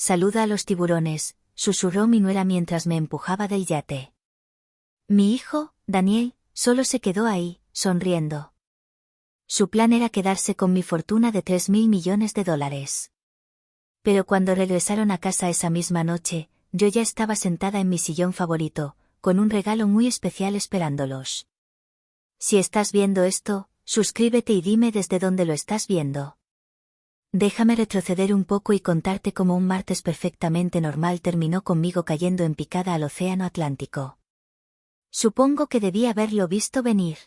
saluda a los tiburones, susurró mi nuera mientras me empujaba del yate. Mi hijo, Daniel, solo se quedó ahí, sonriendo. Su plan era quedarse con mi fortuna de $3.000 millones. Pero cuando regresaron a casa esa misma noche, yo ya estaba sentada en mi sillón favorito, con un regalo muy especial esperándolos. Si estás viendo esto, suscríbete y dime desde dónde lo estás viendo. Déjame retroceder un poco y contarte cómo un martes perfectamente normal terminó conmigo cayendo en picada al océano Atlántico. Supongo que debí haberlo visto venir.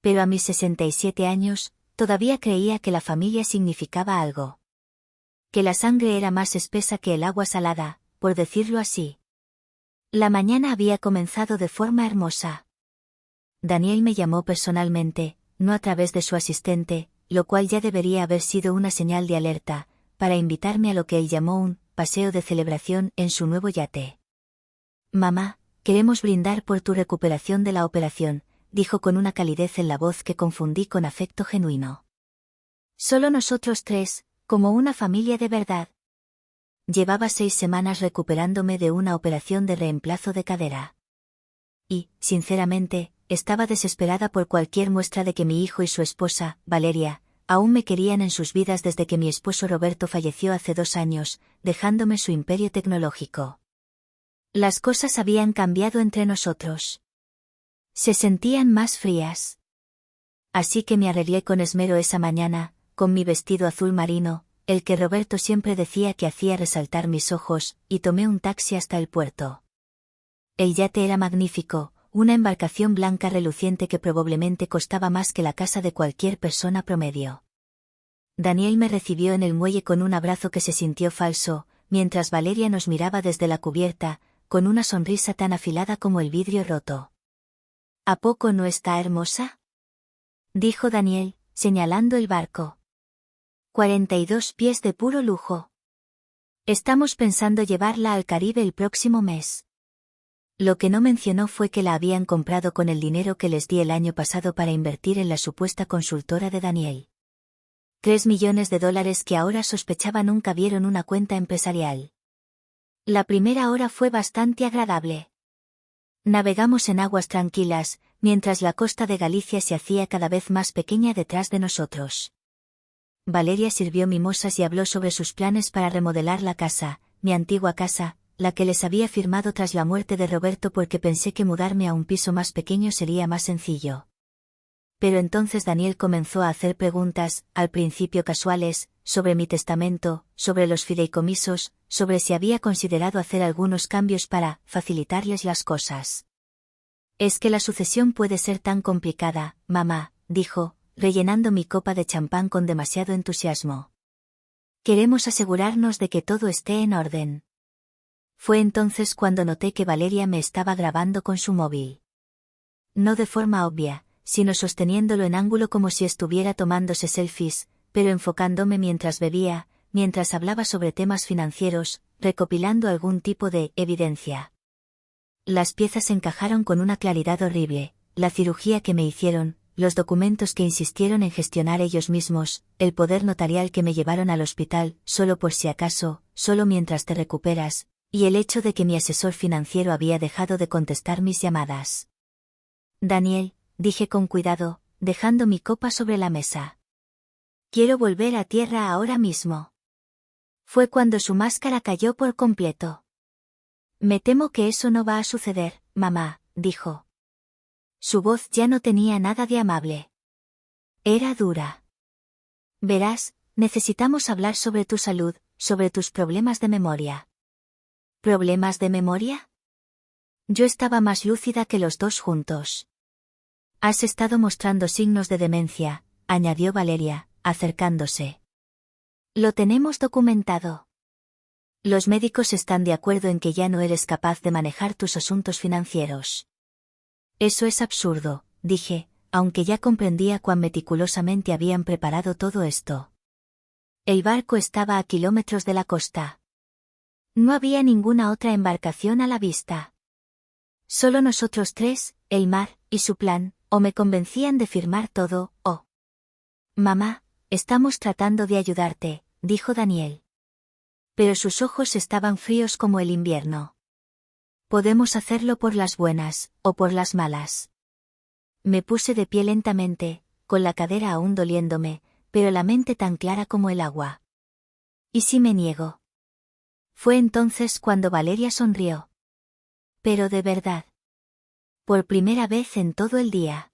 Pero a mis 67 años, todavía creía que la familia significaba algo. Que la sangre era más espesa que el agua salada, por decirlo así. La mañana había comenzado de forma hermosa. Daniel me llamó personalmente, no a través de su asistente, lo cual ya debería haber sido una señal de alerta, para invitarme a lo que él llamó un paseo de celebración en su nuevo yate. Mamá, queremos brindar por tu recuperación de la operación, dijo con una calidez en la voz que confundí con afecto genuino. Solo nosotros tres, como una familia de verdad. Llevaba 6 semanas recuperándome de una operación de reemplazo de cadera. Y, sinceramente, estaba desesperada por cualquier muestra de que mi hijo y su esposa, Valeria, aún me querían en sus vidas desde que mi esposo Roberto falleció hace 2 años, dejándome su imperio tecnológico. Las cosas habían cambiado entre nosotros. Se sentían más frías. Así que me arreglé con esmero esa mañana, con mi vestido azul marino, el que Roberto siempre decía que hacía resaltar mis ojos, y tomé un taxi hasta el puerto. El yate era magnífico, una embarcación blanca reluciente que probablemente costaba más que la casa de cualquier persona promedio. Daniel me recibió en el muelle con un abrazo que se sintió falso, mientras Valeria nos miraba desde la cubierta, con una sonrisa tan afilada como el vidrio roto. ¿A poco no está hermosa?, dijo Daniel, señalando el barco. 42 pies de puro lujo. Estamos pensando llevarla al Caribe el próximo mes. Lo que no mencionó fue que la habían comprado con el dinero que les di el año pasado para invertir en la supuesta consultora de Daniel. $3 millones que ahora sospechaba nunca vieron una cuenta empresarial. La primera hora fue bastante agradable. Navegamos en aguas tranquilas, mientras la costa de Galicia se hacía cada vez más pequeña detrás de nosotros. Valeria sirvió mimosas y habló sobre sus planes para remodelar la casa, mi antigua casa, la que les había firmado tras la muerte de Roberto porque pensé que mudarme a un piso más pequeño sería más sencillo. Pero entonces Daniel comenzó a hacer preguntas, al principio casuales, sobre mi testamento, sobre los fideicomisos, sobre si había considerado hacer algunos cambios para facilitarles las cosas. Es que la sucesión puede ser tan complicada, mamá, dijo, rellenando mi copa de champán con demasiado entusiasmo. Queremos asegurarnos de que todo esté en orden. Fue entonces cuando noté que Valeria me estaba grabando con su móvil. No de forma obvia, sino sosteniéndolo en ángulo como si estuviera tomándose selfies, pero enfocándome mientras bebía, mientras hablaba sobre temas financieros, recopilando algún tipo de evidencia. Las piezas encajaron con una claridad horrible, la cirugía que me hicieron, los documentos que insistieron en gestionar ellos mismos, el poder notarial que me llevaron al hospital, solo por si acaso, solo mientras te recuperas, y el hecho de que mi asesor financiero había dejado de contestar mis llamadas. Daniel, dije con cuidado, dejando mi copa sobre la mesa. Quiero volver a tierra ahora mismo. Fue cuando su máscara cayó por completo. Me temo que eso no va a suceder, mamá, dijo. Su voz ya no tenía nada de amable. Era dura. Verás, necesitamos hablar sobre tu salud, sobre tus problemas de memoria. ¿Problemas de memoria? Yo estaba más lúcida que los dos juntos. Has estado mostrando signos de demencia, añadió Valeria, acercándose. Lo tenemos documentado. Los médicos están de acuerdo en que ya no eres capaz de manejar tus asuntos financieros. Eso es absurdo, dije, aunque ya comprendía cuán meticulosamente habían preparado todo esto. El barco estaba a kilómetros de la costa. No había ninguna otra embarcación a la vista. Solo nosotros tres, el mar, y su plan, o me convencían de firmar todo, o... Mamá, estamos tratando de ayudarte, dijo Daniel. Pero sus ojos estaban fríos como el invierno. Podemos hacerlo por las buenas, o por las malas. Me puse de pie lentamente, con la cadera aún doliéndome, pero la mente tan clara como el agua. ¿Y si me niego? Fue entonces cuando Valeria sonrió. Pero de verdad. Por primera vez en todo el día.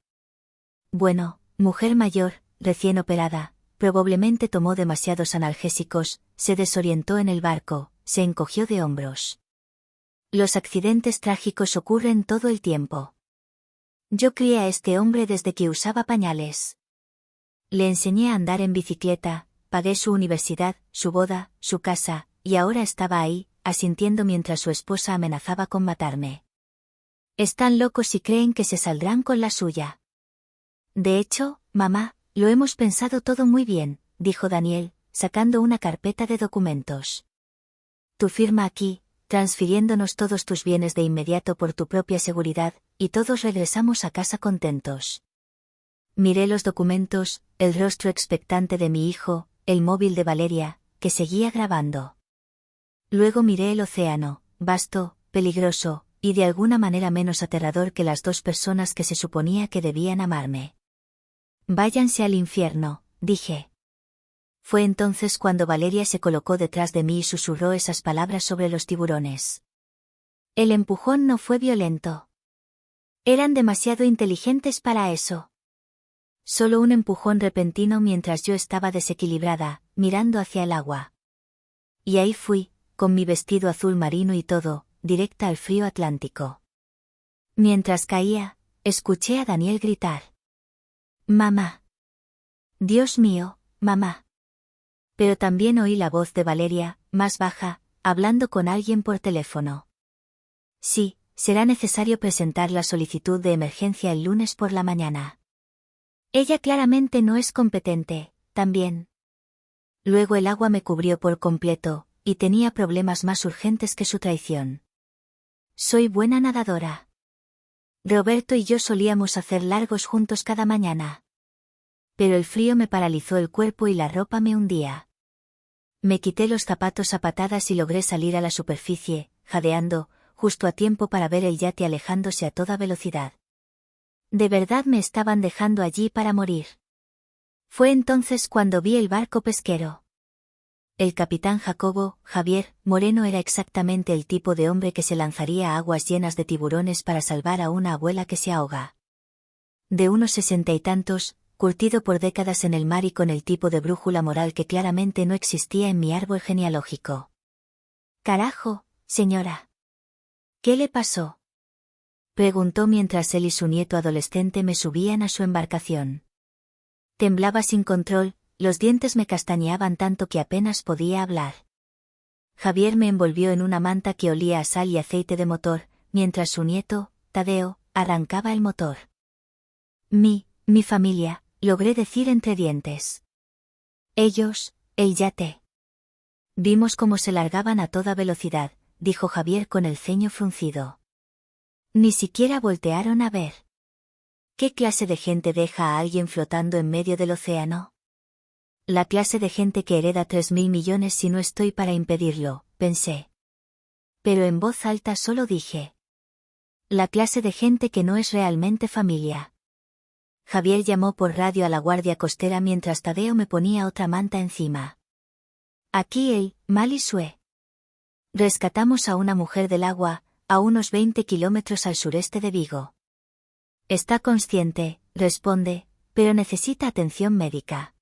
Bueno, mujer mayor, recién operada, probablemente tomó demasiados analgésicos, se desorientó en el barco, se encogió de hombros. Los accidentes trágicos ocurren todo el tiempo. Yo crié a este hombre desde que usaba pañales. Le enseñé a andar en bicicleta, pagué su universidad, su boda, su casa, y ahora estaba ahí, asintiendo mientras su esposa amenazaba con matarme. Están locos y creen que se saldrán con la suya. De hecho, mamá, lo hemos pensado todo muy bien, dijo Daniel, sacando una carpeta de documentos. Tu firma aquí, transfiriéndonos todos tus bienes de inmediato por tu propia seguridad, y todos regresamos a casa contentos. Miré los documentos, el rostro expectante de mi hijo, el móvil de Valeria, que seguía grabando. Luego miré el océano, vasto, peligroso, y de alguna manera menos aterrador que las dos personas que se suponía que debían amarme. Váyanse al infierno, dije. Fue entonces cuando Valeria se colocó detrás de mí y susurró esas palabras sobre los tiburones. El empujón no fue violento. Eran demasiado inteligentes para eso. Solo un empujón repentino mientras yo estaba desequilibrada, mirando hacia el agua. Y ahí fui, con mi vestido azul marino y todo, directa al frío Atlántico. Mientras caía, escuché a Daniel gritar. Mamá. Dios mío, mamá. Pero también oí la voz de Valeria, más baja, hablando con alguien por teléfono. Sí, será necesario presentar la solicitud de emergencia el lunes por la mañana. Ella claramente no es competente, también. Luego el agua me cubrió por completo, y tenía problemas más urgentes que su traición. Soy buena nadadora. Roberto y yo solíamos hacer largos juntos cada mañana. Pero el frío me paralizó el cuerpo y la ropa me hundía. Me quité los zapatos a patadas y logré salir a la superficie, jadeando, justo a tiempo para ver el yate alejándose a toda velocidad. De verdad me estaban dejando allí para morir. Fue entonces cuando vi el barco pesquero. El capitán Jacobo, Javier, Moreno era exactamente el tipo de hombre que se lanzaría a aguas llenas de tiburones para salvar a una abuela que se ahoga. De unos 60 y tantos, curtido por décadas en el mar y con el tipo de brújula moral que claramente no existía en mi árbol genealógico. Carajo, señora. ¿Qué le pasó? Preguntó mientras él y su nieto adolescente me subían a su embarcación. Temblaba sin control, los dientes me castañeaban tanto que apenas podía hablar. Javier me envolvió en una manta que olía a sal y aceite de motor, mientras su nieto, Tadeo, arrancaba el motor. Mi familia, logré decir entre dientes. Ellos, el yate. Vimos cómo se largaban a toda velocidad, dijo Javier con el ceño fruncido. Ni siquiera voltearon a ver. ¿Qué clase de gente deja a alguien flotando en medio del océano? La clase de gente que hereda 3.000 millones si no estoy para impedirlo, pensé. Pero en voz alta solo dije. La clase de gente que no es realmente familia. Javier llamó por radio a la guardia costera mientras Tadeo me ponía otra manta encima. Aquí el Malisue. Rescatamos a una mujer del agua, a unos 20 kilómetros al sureste de Vigo. Está consciente, responde, pero necesita atención médica.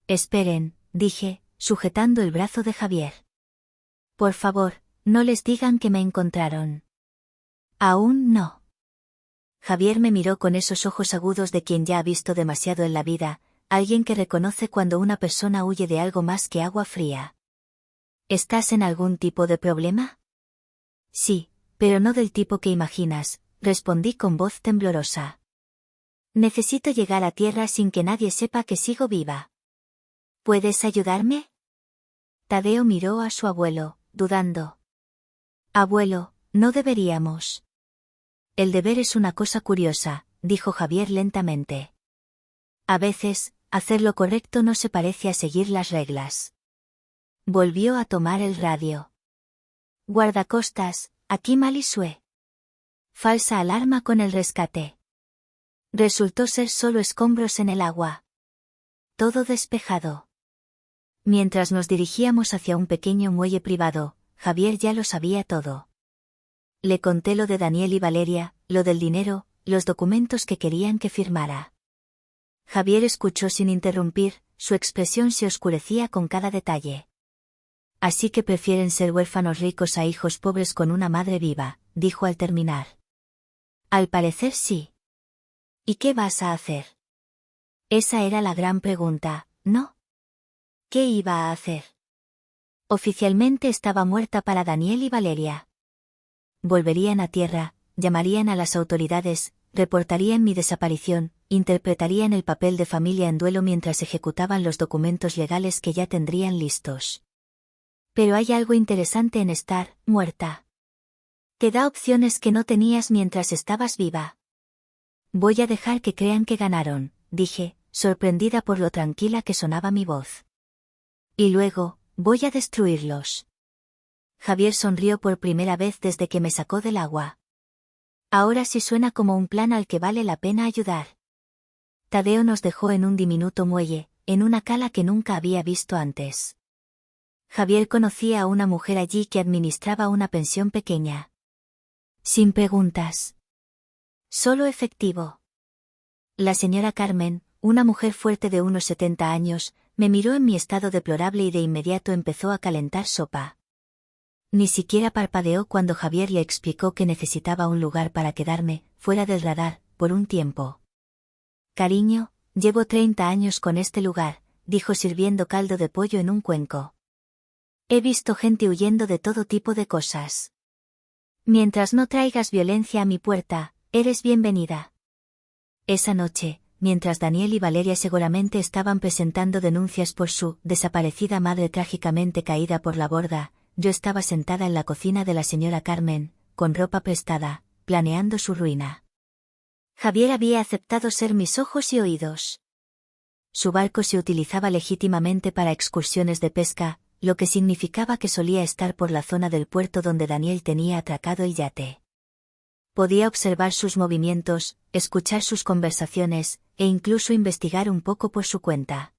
Esperen, dije, sujetando el brazo de Javier. Por favor, no les digan que me encontraron. Aún no. Javier me miró con esos ojos agudos de quien ya ha visto demasiado en la vida, alguien que reconoce cuando una persona huye de algo más que agua fría. ¿Estás en algún tipo de problema? Sí, pero no del tipo que imaginas, respondí con voz temblorosa. Necesito llegar a tierra sin que nadie sepa que sigo viva. ¿Puedes ayudarme? Tadeo miró a su abuelo, dudando. Abuelo, no deberíamos. El deber es una cosa curiosa, dijo Javier lentamente. A veces, hacer lo correcto no se parece a seguir las reglas. Volvió a tomar el radio. Guardacostas, aquí Malisue. Falsa alarma con el rescate. Resultó ser solo escombros en el agua. Todo despejado. Mientras nos dirigíamos hacia un pequeño muelle privado, Javier ya lo sabía todo. Le conté lo de Daniel y Valeria, lo del dinero, los documentos que querían que firmara. Javier escuchó sin interrumpir, su expresión se oscurecía con cada detalle. Así que prefieren ser huérfanos ricos a hijos pobres con una madre viva, dijo al terminar. Al parecer sí. ¿Y qué vas a hacer? Esa era la gran pregunta, ¿no? ¿Qué iba a hacer? Oficialmente estaba muerta para Daniel y Valeria. Volverían a tierra, llamarían a las autoridades, reportarían mi desaparición, interpretarían el papel de familia en duelo mientras ejecutaban los documentos legales que ya tendrían listos. Pero hay algo interesante en estar muerta. Te da opciones que no tenías mientras estabas viva. Voy a dejar que crean que ganaron, dije, sorprendida por lo tranquila que sonaba mi voz. Y luego, voy a destruirlos. Javier sonrió por primera vez desde que me sacó del agua. Ahora sí suena como un plan al que vale la pena ayudar. Tadeo nos dejó en un diminuto muelle, en una cala que nunca había visto antes. Javier conocía a una mujer allí que administraba una pensión pequeña. Sin preguntas. Solo efectivo. La señora Carmen, una mujer fuerte de unos 70 años, me miró en mi estado deplorable y de inmediato empezó a calentar sopa. Ni siquiera parpadeó cuando Javier le explicó que necesitaba un lugar para quedarme, fuera del radar, por un tiempo. Cariño, llevo 30 años con este lugar, dijo sirviendo caldo de pollo en un cuenco. He visto gente huyendo de todo tipo de cosas. Mientras no traigas violencia a mi puerta, eres bienvenida. Esa noche, mientras Daniel y Valeria seguramente estaban presentando denuncias por su desaparecida madre trágicamente caída por la borda, yo estaba sentada en la cocina de la señora Carmen, con ropa prestada, planeando su ruina. Javier había aceptado ser mis ojos y oídos. Su barco se utilizaba legítimamente para excursiones de pesca, lo que significaba que solía estar por la zona del puerto donde Daniel tenía atracado el yate. Podía observar sus movimientos, escuchar sus conversaciones, e incluso investigar un poco por su cuenta.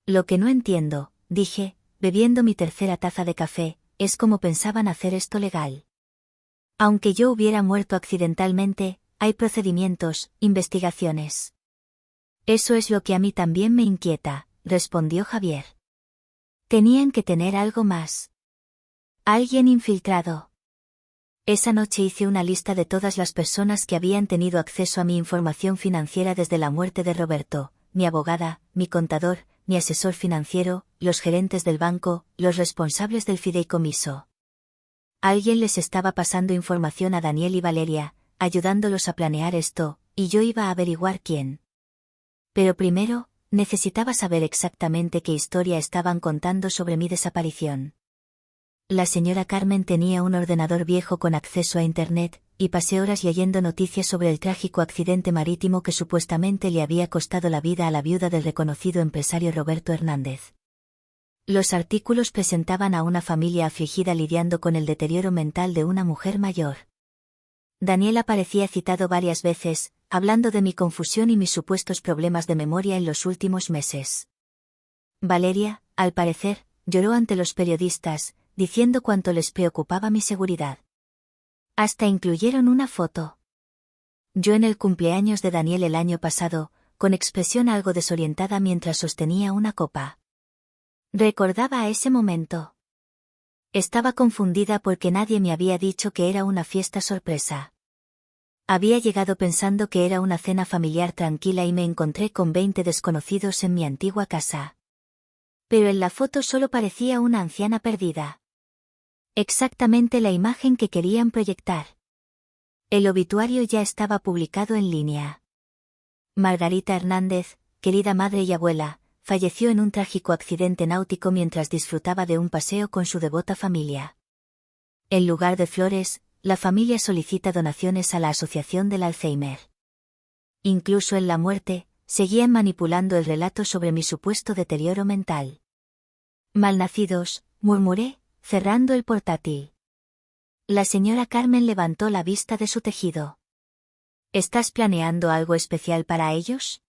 Lo que no entiendo, dije, bebiendo mi tercera taza de café, es cómo pensaban hacer esto legal. Aunque yo hubiera muerto accidentalmente, hay procedimientos, investigaciones. Eso es lo que a mí también me inquieta, respondió Javier. Tenían que tener algo más. Alguien infiltrado. Esa noche hice una lista de todas las personas que habían tenido acceso a mi información financiera desde la muerte de Roberto, mi abogada, mi contador, mi asesor financiero, los gerentes del banco, los responsables del fideicomiso. Alguien les estaba pasando información a Daniel y Valeria, ayudándolos a planear esto, y yo iba a averiguar quién. Pero primero, necesitaba saber exactamente qué historia estaban contando sobre mi desaparición. La señora Carmen tenía un ordenador viejo con acceso a Internet, y pasé horas leyendo noticias sobre el trágico accidente marítimo que supuestamente le había costado la vida a la viuda del reconocido empresario Roberto Hernández. Los artículos presentaban a una familia afligida lidiando con el deterioro mental de una mujer mayor. Daniel aparecía citado varias veces, hablando de mi confusión y mis supuestos problemas de memoria en los últimos meses. Valeria, al parecer, lloró ante los periodistas, diciendo cuánto les preocupaba mi seguridad. Hasta incluyeron una foto. Yo en el cumpleaños de Daniel el año pasado, con expresión algo desorientada mientras sostenía una copa. Recordaba a ese momento. Estaba confundida porque nadie me había dicho que era una fiesta sorpresa. Había llegado pensando que era una cena familiar tranquila y me encontré con 20 desconocidos en mi antigua casa. Pero en la foto solo parecía una anciana perdida. Exactamente la imagen que querían proyectar. El obituario ya estaba publicado en línea. Margarita Hernández, querida madre y abuela, falleció en un trágico accidente náutico mientras disfrutaba de un paseo con su devota familia. En lugar de flores, la familia solicita donaciones a la Asociación del Alzheimer. Incluso en la muerte, seguían manipulando el relato sobre mi supuesto deterioro mental. Malnacidos, murmuré, cerrando el portátil. La señora Carmen levantó la vista de su tejido. ¿Estás planeando algo especial para ellos?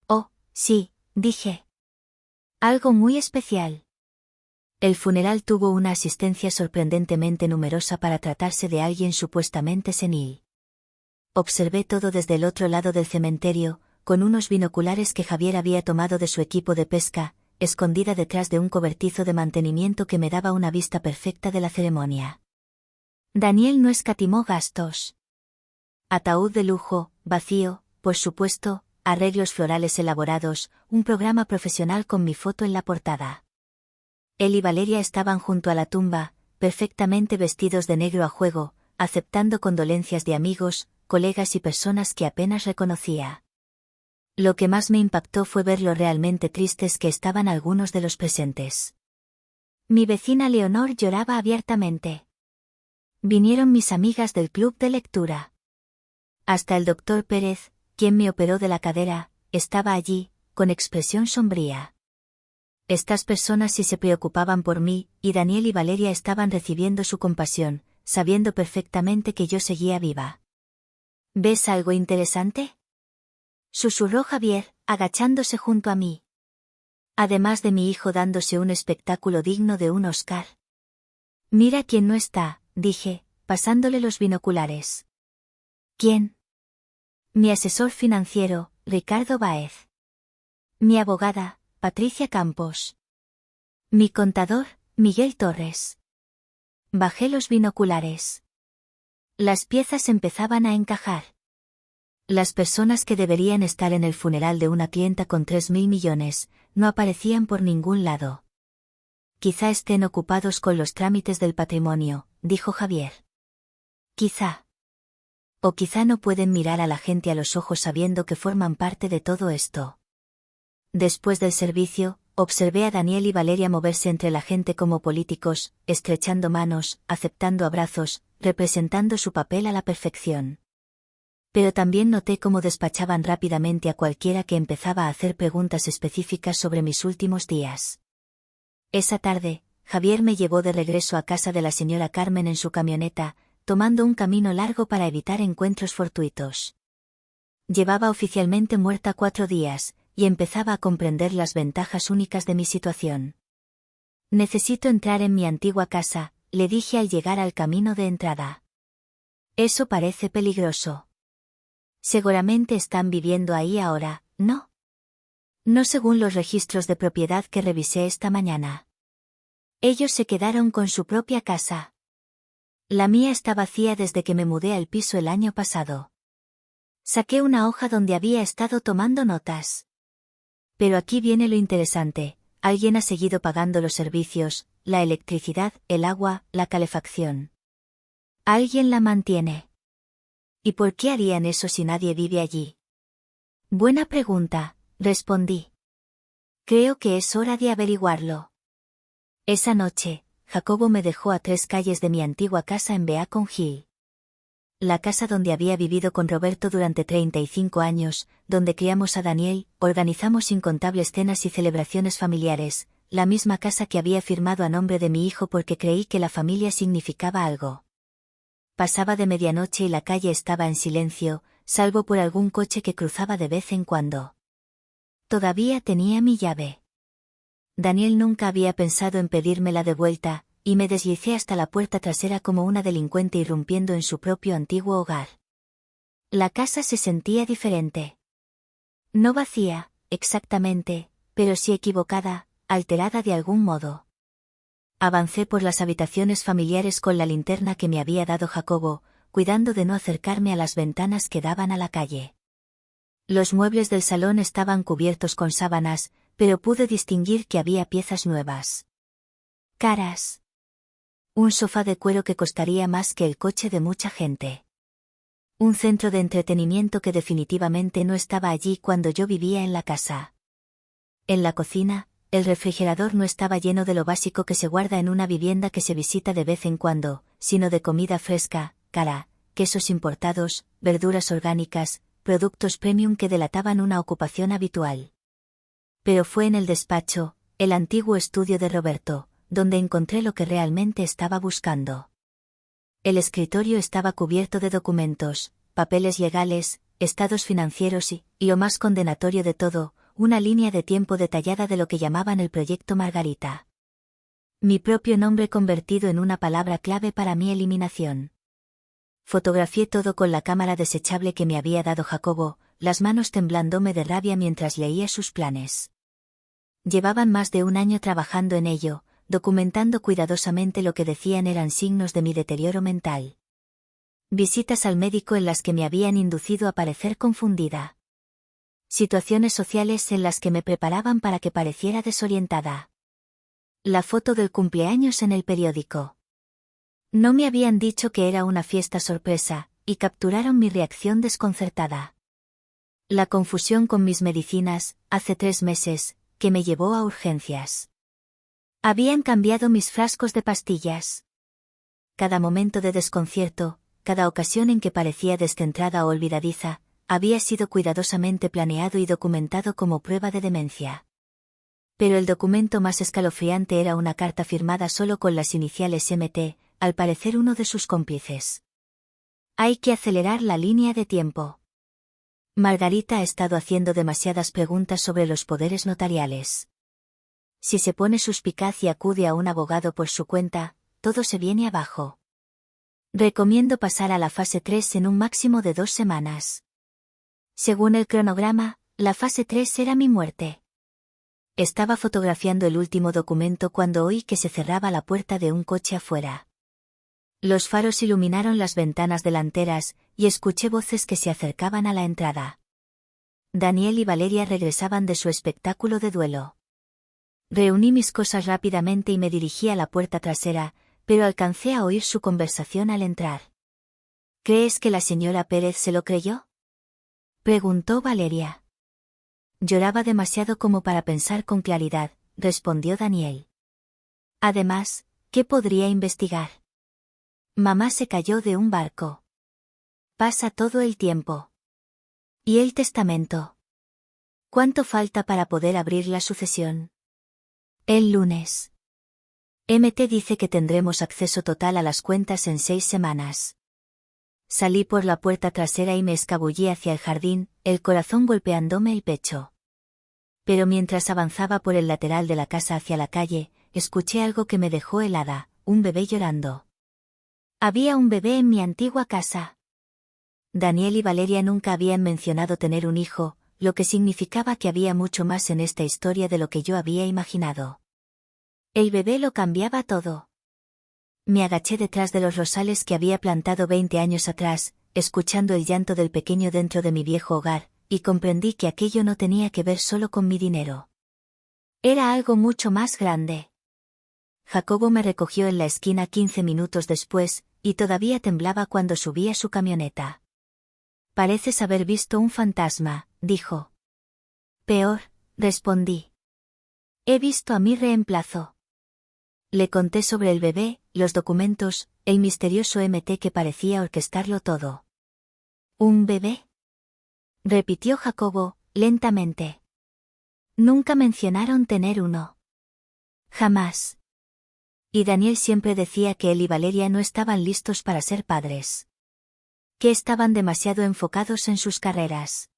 Oh, sí, dije. Algo muy especial. El funeral tuvo una asistencia sorprendentemente numerosa para tratarse de alguien supuestamente senil. Observé todo desde el otro lado del cementerio, con unos binoculares que Javier había tomado de su equipo de pesca, escondida detrás de un cobertizo de mantenimiento que me daba una vista perfecta de la ceremonia. Daniel no escatimó gastos. Ataúd de lujo, vacío, por supuesto, arreglos florales elaborados, un programa profesional con mi foto en la portada. Él y Valeria estaban junto a la tumba, perfectamente vestidos de negro a juego, aceptando condolencias de amigos, colegas y personas que apenas reconocía. Lo que más me impactó fue ver lo realmente tristes que estaban algunos de los presentes. Mi vecina Leonor lloraba abiertamente. Vinieron mis amigas del club de lectura. Hasta el doctor Pérez, quien me operó de la cadera, estaba allí, con expresión sombría. Estas personas sí se preocupaban por mí, y Daniel y Valeria estaban recibiendo su compasión, sabiendo perfectamente que yo seguía viva. ¿Ves algo interesante?, susurró Javier, agachándose junto a mí. Además de mi hijo dándose un espectáculo digno de un Oscar. Mira quién no está, dije, pasándole los binoculares. ¿Quién? Mi asesor financiero, Ricardo Báez. Mi abogada, Patricia Campos. Mi contador, Miguel Torres. Bajé los binoculares. Las piezas empezaban a encajar. Las personas que deberían estar en el funeral de una clienta con 3.000 millones, no aparecían por ningún lado. Quizá estén ocupados con los trámites del patrimonio, dijo Javier. Quizá. O quizá no pueden mirar a la gente a los ojos sabiendo que forman parte de todo esto. Después del servicio, observé a Daniel y Valeria moverse entre la gente como políticos, estrechando manos, aceptando abrazos, representando su papel a la perfección. Pero también noté cómo despachaban rápidamente a cualquiera que empezaba a hacer preguntas específicas sobre mis últimos días. Esa tarde, Javier me llevó de regreso a casa de la señora Carmen en su camioneta, tomando un camino largo para evitar encuentros fortuitos. Llevaba oficialmente muerta 4 días, y empezaba a comprender las ventajas únicas de mi situación. Necesito entrar en mi antigua casa, le dije al llegar al camino de entrada. Eso parece peligroso. Seguramente están viviendo ahí ahora, ¿no? No según los registros de propiedad que revisé esta mañana. Ellos se quedaron con su propia casa. La mía está vacía desde que me mudé al piso el año pasado. Saqué una hoja donde había estado tomando notas. Pero aquí viene lo interesante, alguien ha seguido pagando los servicios, la electricidad, el agua, la calefacción. Alguien la mantiene. ¿Y por qué harían eso si nadie vive allí? Buena pregunta, respondí. Creo que es hora de averiguarlo. Esa noche, Jacobo me dejó a 3 calles de mi antigua casa en Beacon Hill. La casa donde había vivido con Roberto durante 35 años, donde criamos a Daniel, organizamos incontables cenas y celebraciones familiares, la misma casa que había firmado a nombre de mi hijo porque creí que la familia significaba algo. Pasaba de medianoche y la calle estaba en silencio, salvo por algún coche que cruzaba de vez en cuando. Todavía tenía mi llave. Daniel nunca había pensado en pedírmela de vuelta, y me deslicé hasta la puerta trasera como una delincuente irrumpiendo en su propio antiguo hogar. La casa se sentía diferente. No vacía, exactamente, pero sí equivocada, alterada de algún modo. Avancé por las habitaciones familiares con la linterna que me había dado Jacobo, cuidando de no acercarme a las ventanas que daban a la calle. Los muebles del salón estaban cubiertos con sábanas, pero pude distinguir que había piezas nuevas. Caras. Un sofá de cuero que costaría más que el coche de mucha gente. Un centro de entretenimiento que definitivamente no estaba allí cuando yo vivía en la casa. En la cocina, el refrigerador no estaba lleno de lo básico que se guarda en una vivienda que se visita de vez en cuando, sino de comida fresca, cara, quesos importados, verduras orgánicas, productos premium que delataban una ocupación habitual. Pero fue en el despacho, el antiguo estudio de Roberto, donde encontré lo que realmente estaba buscando. El escritorio estaba cubierto de documentos, papeles legales, estados financieros y, lo más condenatorio de todo, una línea de tiempo detallada de lo que llamaban el proyecto Margarita. Mi propio nombre convertido en una palabra clave para mi eliminación. Fotografié todo con la cámara desechable que me había dado Jacobo, las manos temblándome de rabia mientras leía sus planes. Llevaban más de un año trabajando en ello, documentando cuidadosamente lo que decían eran signos de mi deterioro mental. Visitas al médico en las que me habían inducido a parecer confundida. Situaciones sociales en las que me preparaban para que pareciera desorientada. La foto del cumpleaños en el periódico. No me habían dicho que era una fiesta sorpresa, y capturaron mi reacción desconcertada. La confusión con mis medicinas, hace 3 meses, que me llevó a urgencias. Habían cambiado mis frascos de pastillas. Cada momento de desconcierto, cada ocasión en que parecía descentrada o olvidadiza, había sido cuidadosamente planeado y documentado como prueba de demencia. Pero el documento más escalofriante era una carta firmada solo con las iniciales MT, al parecer uno de sus cómplices. Hay que acelerar la línea de tiempo. Margarita ha estado haciendo demasiadas preguntas sobre los poderes notariales. Si se pone suspicaz y acude a un abogado por su cuenta, todo se viene abajo. Recomiendo pasar a la fase 3 en un máximo de 2 semanas. Según el cronograma, la fase 3 era mi muerte. Estaba fotografiando el último documento cuando oí que se cerraba la puerta de un coche afuera. Los faros iluminaron las ventanas delanteras, y escuché voces que se acercaban a la entrada. Daniel y Valeria regresaban de su espectáculo de duelo. Reuní mis cosas rápidamente y me dirigí a la puerta trasera, pero alcancé a oír su conversación al entrar. ¿Crees que la señora Pérez se lo creyó?, preguntó Valeria. Lloraba demasiado como para pensar con claridad, respondió Daniel. Además, ¿qué podría investigar? Mamá se cayó de un barco. Pasa todo el tiempo. ¿Y el testamento? ¿Cuánto falta para poder abrir la sucesión? El lunes. MT dice que tendremos acceso total a las cuentas en 6 semanas. Salí por la puerta trasera y me escabullí hacia el jardín, el corazón golpeándome el pecho. Pero mientras avanzaba por el lateral de la casa hacia la calle, escuché algo que me dejó helada, un bebé llorando. Había un bebé en mi antigua casa. Daniel y Valeria nunca habían mencionado tener un hijo, lo que significaba que había mucho más en esta historia de lo que yo había imaginado. El bebé lo cambiaba todo. Me agaché detrás de los rosales que había plantado 20 años atrás, escuchando el llanto del pequeño dentro de mi viejo hogar, y comprendí que aquello no tenía que ver solo con mi dinero. Era algo mucho más grande. Jacobo me recogió en la esquina 15 minutos después, y todavía temblaba cuando subí a su camioneta. Pareces haber visto un fantasma, dijo. Peor, respondí. He visto a mi reemplazo. Le conté sobre el bebé, los documentos, el misterioso MT que parecía orquestarlo todo. ¿Un bebé?, repitió Jacobo, lentamente. Nunca mencionaron tener uno. Jamás. Y Daniel siempre decía que él y Valeria no estaban listos para ser padres. Que estaban demasiado enfocados en sus carreras.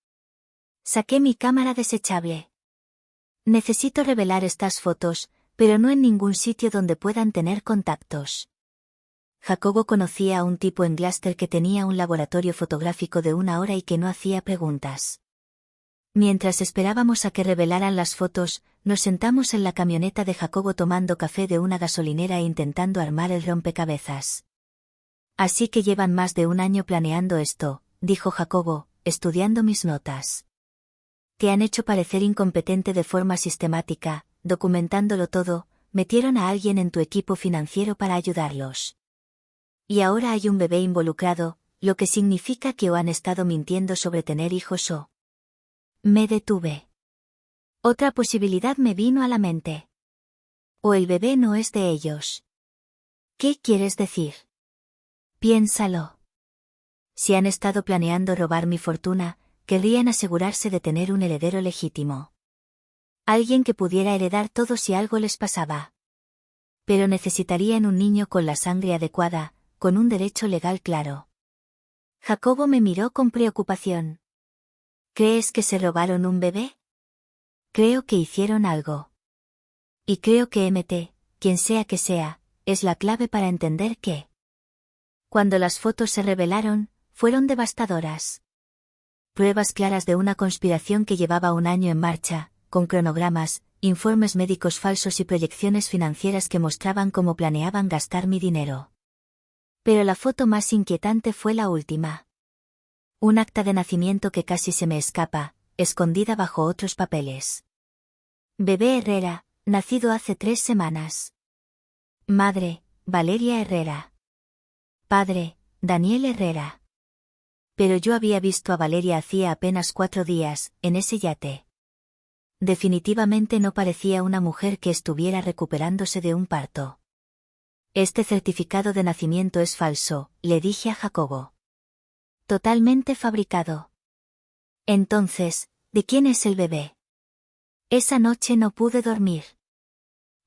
Saqué mi cámara desechable. Necesito revelar estas fotos, pero no en ningún sitio donde puedan tener contactos. Jacobo conocía a un tipo en Gloucester que tenía un laboratorio fotográfico de 1 hora y que no hacía preguntas. Mientras esperábamos a que revelaran las fotos, nos sentamos en la camioneta de Jacobo tomando café de una gasolinera e intentando armar el rompecabezas. Así que llevan más de 1 año planeando esto, dijo Jacobo, estudiando mis notas. Te han hecho parecer incompetente de forma sistemática, documentándolo todo, metieron a alguien en tu equipo financiero para ayudarlos. Y ahora hay un bebé involucrado, lo que significa que o han estado mintiendo sobre tener hijos o... Me detuve. Otra posibilidad me vino a la mente. O el bebé no es de ellos. ¿Qué quieres decir? Piénsalo. Si han estado planeando robar mi fortuna, querrían asegurarse de tener un heredero legítimo. Alguien que pudiera heredar todo si algo les pasaba. Pero necesitarían un niño con la sangre adecuada, con un derecho legal claro. Jacobo me miró con preocupación. ¿Crees que se robaron un bebé? Creo que hicieron algo. Y creo que MT, quien sea que sea, es la clave para entender que. Cuando las fotos se revelaron, fueron devastadoras. Pruebas claras de una conspiración que llevaba un año en marcha, con cronogramas, informes médicos falsos y proyecciones financieras que mostraban cómo planeaban gastar mi dinero. Pero la foto más inquietante fue la última. Un acta de nacimiento que casi se me escapa, escondida bajo otros papeles. Bebé Herrera, nacido hace 3 semanas. Madre, Valeria Herrera. Padre, Daniel Herrera. Pero yo había visto a Valeria hacía apenas 4 días, en ese yate. Definitivamente no parecía una mujer que estuviera recuperándose de un parto. Este certificado de nacimiento es falso, le dije a Jacobo. Totalmente fabricado. Entonces, ¿de quién es el bebé? Esa noche no pude dormir.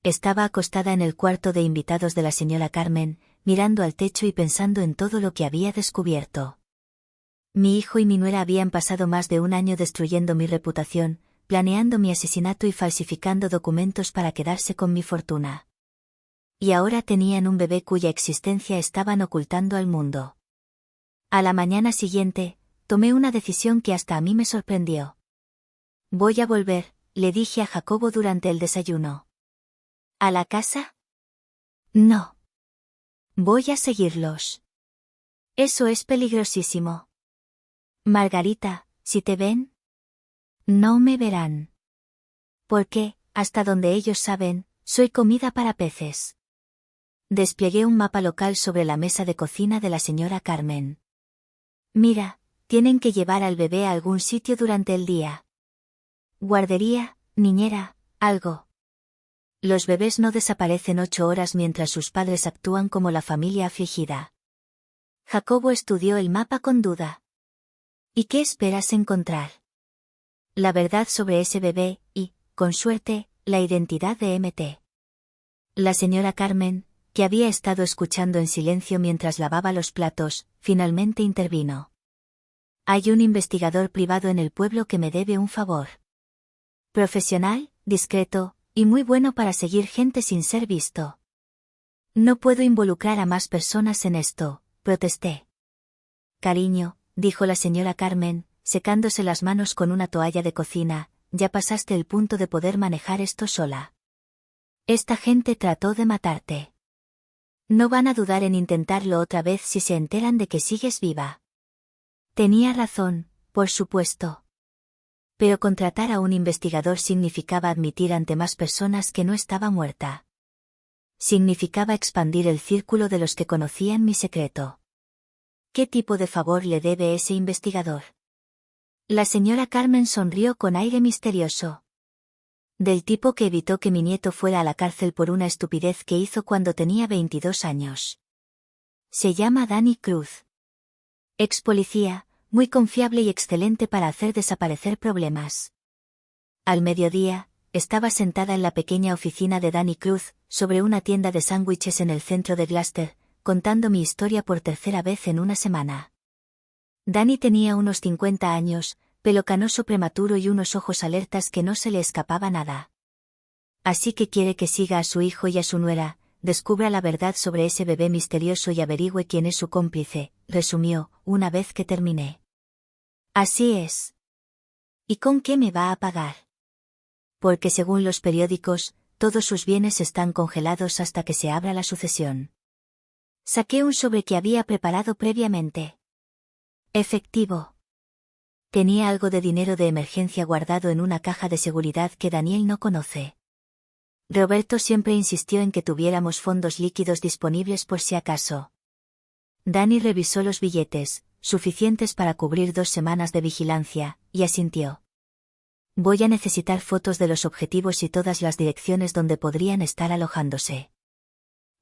Estaba acostada en el cuarto de invitados de la señora Carmen, mirando al techo y pensando en todo lo que había descubierto. Mi hijo y mi nuera habían pasado más de un año destruyendo mi reputación, planeando mi asesinato y falsificando documentos para quedarse con mi fortuna. Y ahora tenían un bebé cuya existencia estaban ocultando al mundo. A la mañana siguiente, tomé una decisión que hasta a mí me sorprendió. Voy a volver, le dije a Jacobo durante el desayuno. ¿A la casa? No. Voy a seguirlos. Eso es peligrosísimo. Margarita, si te ven, no me verán. Porque, hasta donde ellos saben, soy comida para peces. Desplegué un mapa local sobre la mesa de cocina de la señora Carmen. Mira, tienen que llevar al bebé a algún sitio durante el día. Guardería, niñera, algo. Los bebés no desaparecen 8 horas mientras sus padres actúan como la familia afligida. Jacobo estudió el mapa con duda. ¿Y qué esperas encontrar? La verdad sobre ese bebé, y, con suerte, la identidad de MT. La señora Carmen, que había estado escuchando en silencio mientras lavaba los platos, finalmente intervino. Hay un investigador privado en el pueblo que me debe un favor. Profesional, discreto, y muy bueno para seguir gente sin ser visto. No puedo involucrar a más personas en esto, protesté. Cariño, dijo la señora Carmen, secándose las manos con una toalla de cocina, ya pasaste el punto de poder manejar esto sola. Esta gente trató de matarte. No van a dudar en intentarlo otra vez si se enteran de que sigues viva. Tenía razón, por supuesto. Pero contratar a un investigador significaba admitir ante más personas que no estaba muerta. Significaba expandir el círculo de los que conocían mi secreto. ¿Qué tipo de favor le debe ese investigador? La señora Carmen sonrió con aire misterioso. Del tipo que evitó que mi nieto fuera a la cárcel por una estupidez que hizo cuando tenía 22 años. Se llama Dani Cruz. Ex policía, muy confiable y excelente para hacer desaparecer problemas. Al mediodía, estaba sentada en la pequeña oficina de Dani Cruz, sobre una tienda de sándwiches en el centro de Gloucester, contando mi historia por 3ª vez en una semana. Dani tenía unos 50 años, pelo canoso prematuro y unos ojos alertas que no se le escapaba nada. Así que quiere que siga a su hijo y a su nuera, descubra la verdad sobre ese bebé misterioso y averigüe quién es su cómplice, resumió, una vez que terminé. Así es. ¿Y con qué me va a pagar? Porque según los periódicos, todos sus bienes están congelados hasta que se abra la sucesión. Saqué un sobre que había preparado previamente. Efectivo. Tenía algo de dinero de emergencia guardado en una caja de seguridad que Daniel no conoce. Roberto siempre insistió en que tuviéramos fondos líquidos disponibles por si acaso. Dani revisó los billetes, suficientes para cubrir 2 semanas de vigilancia, y asintió. Voy a necesitar fotos de los objetivos y todas las direcciones donde podrían estar alojándose.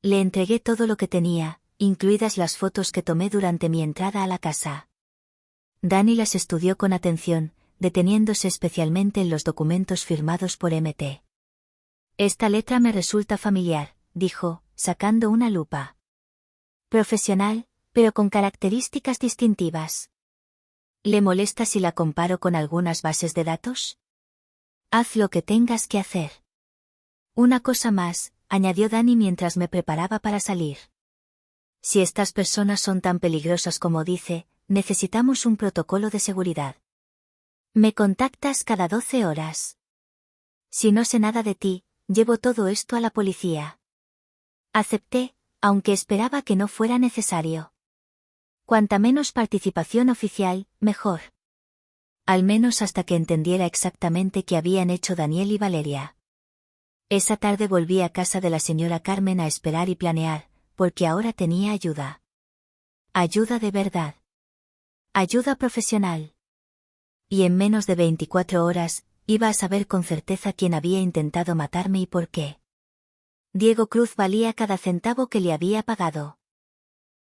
Le entregué todo lo que tenía, incluidas las fotos que tomé durante mi entrada a la casa. Dani las estudió con atención, deteniéndose especialmente en los documentos firmados por Mt. Esta letra me resulta familiar, dijo, sacando una lupa. Profesional, pero con características distintivas. ¿Le molesta si la comparo con algunas bases de datos? Haz lo que tengas que hacer. Una cosa más, añadió Dani mientras me preparaba para salir. Si estas personas son tan peligrosas como dice, necesitamos un protocolo de seguridad. Me contactas cada 12 horas. Si no sé nada de ti, llevo todo esto a la policía. Acepté, aunque esperaba que no fuera necesario. Cuanta menos participación oficial, mejor. Al menos hasta que entendiera exactamente qué habían hecho Daniel y Valeria. Esa tarde volví a casa de la señora Carmen a esperar y planear, porque ahora tenía ayuda. Ayuda de verdad. Ayuda profesional. Y en menos de 24 horas, iba a saber con certeza quién había intentado matarme y por qué. Diego Cruz valía cada centavo que le había pagado.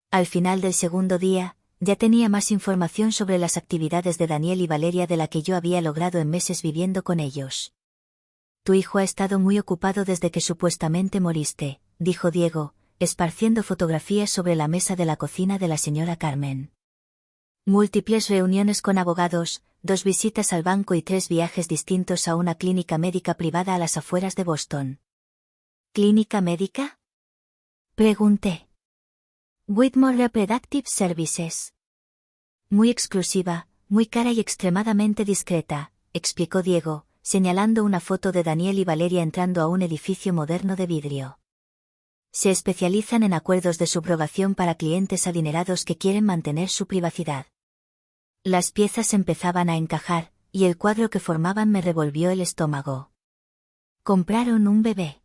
Al final del segundo día, ya tenía más información sobre las actividades de Daniel y Valeria de la que yo había logrado en meses viviendo con ellos. Tu hijo ha estado muy ocupado desde que supuestamente moriste, dijo Diego, esparciendo fotografías sobre la mesa de la cocina de la señora Carmen. Múltiples reuniones con abogados, 2 visitas al banco y 3 viajes distintos a una clínica médica privada a las afueras de Boston. ¿Clínica médica? Pregunté. Whitmore Reproductive Services. Muy exclusiva, muy cara y extremadamente discreta, explicó Diego, señalando una foto de Daniel y Valeria entrando a un edificio moderno de vidrio. Se especializan en acuerdos de subrogación para clientes adinerados que quieren mantener su privacidad. Las piezas empezaban a encajar, y el cuadro que formaban me revolvió el estómago. Compraron un bebé.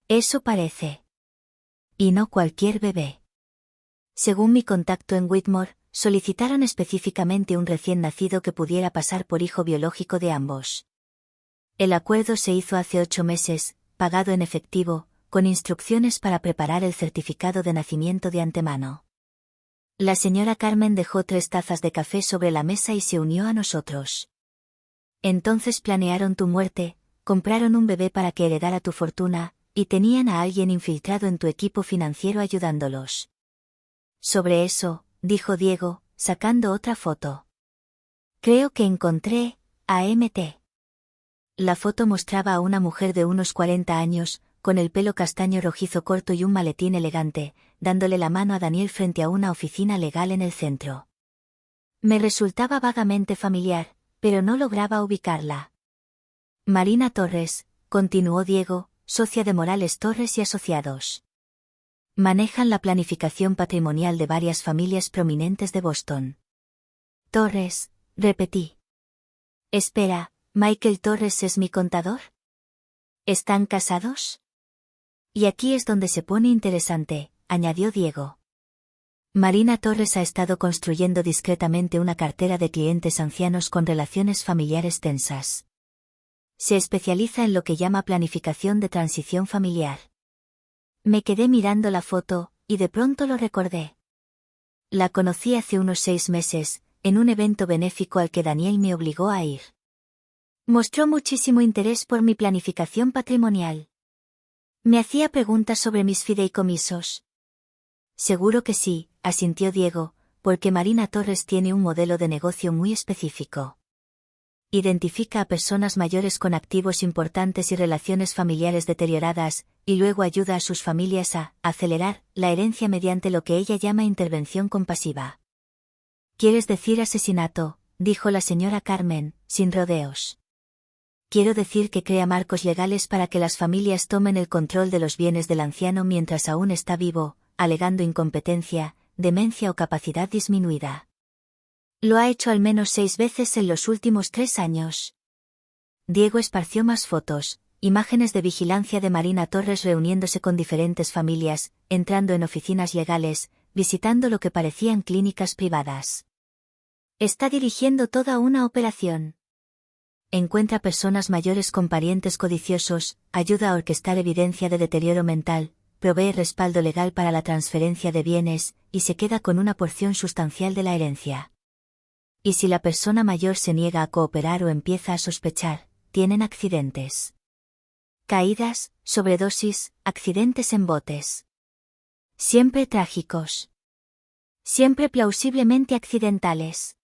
Eso parece. Y no cualquier bebé. Según mi contacto en Whitmore, solicitaron específicamente un recién nacido que pudiera pasar por hijo biológico de ambos. El acuerdo se hizo hace 8 meses, pagado en efectivo, con instrucciones para preparar el certificado de nacimiento de antemano. La señora Carmen dejó 3 tazas de café sobre la mesa y se unió a nosotros. Entonces planearon tu muerte, compraron un bebé para que heredara tu fortuna, y tenían a alguien infiltrado en tu equipo financiero ayudándolos. Sobre eso, dijo Diego, sacando otra foto. Creo que encontré a Mt. La foto mostraba a una mujer de unos 40 años, con el pelo castaño rojizo corto y un maletín elegante, dándole la mano a Daniel frente a una oficina legal en el centro. Me resultaba vagamente familiar, pero no lograba ubicarla. Marina Torres, continuó Diego, socia de Morales Torres y Asociados. Manejan la planificación patrimonial de varias familias prominentes de Boston. Torres, repetí. Espera, ¿Michael Torres es mi contador? ¿Están casados? Y aquí es donde se pone interesante, añadió Diego. Marina Torres ha estado construyendo discretamente una cartera de clientes ancianos con relaciones familiares tensas. Se especializa en lo que llama planificación de transición familiar. Me quedé mirando la foto, y de pronto lo recordé. La conocí hace unos 6 meses, en un evento benéfico al que Daniel me obligó a ir. Mostró muchísimo interés por mi planificación patrimonial. Me hacía preguntas sobre mis fideicomisos. Seguro que sí, asintió Diego, porque Marina Torres tiene un modelo de negocio muy específico. Identifica a personas mayores con activos importantes y relaciones familiares deterioradas, y luego ayuda a sus familias a acelerar la herencia mediante lo que ella llama intervención compasiva. ¿Quieres decir asesinato?, dijo la señora Carmen, sin rodeos. Quiero decir que crea marcos legales para que las familias tomen el control de los bienes del anciano mientras aún está vivo, alegando incompetencia, demencia o capacidad disminuida. Lo ha hecho al menos 6 veces en los últimos 3 años. Diego esparció más fotos, imágenes de vigilancia de Marina Torres reuniéndose con diferentes familias, entrando en oficinas legales, visitando lo que parecían clínicas privadas. Está dirigiendo toda una operación. Encuentra personas mayores con parientes codiciosos, ayuda a orquestar evidencia de deterioro mental, provee respaldo legal para la transferencia de bienes, y se queda con una porción sustancial de la herencia. Y si la persona mayor se niega a cooperar o empieza a sospechar, tienen accidentes. Caídas, sobredosis, accidentes en botes. Siempre trágicos. Siempre plausiblemente accidentales.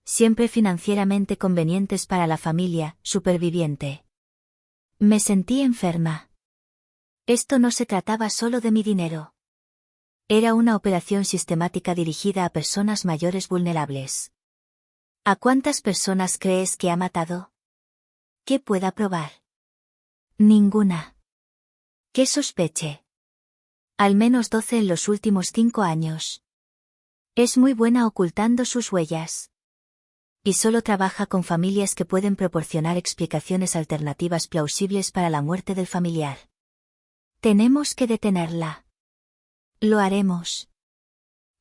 Siempre financieramente convenientes para la familia, superviviente. Me sentí enferma. Esto no se trataba solo de mi dinero. Era una operación sistemática dirigida a personas mayores vulnerables. ¿A cuántas personas crees que ha matado? ¿Qué pueda probar? Ninguna. ¿Qué sospeche? Al menos 12 en los últimos 5 años. Es muy buena ocultando sus huellas. Y solo trabaja con familias que pueden proporcionar explicaciones alternativas plausibles para la muerte del familiar. Tenemos que detenerla. Lo haremos.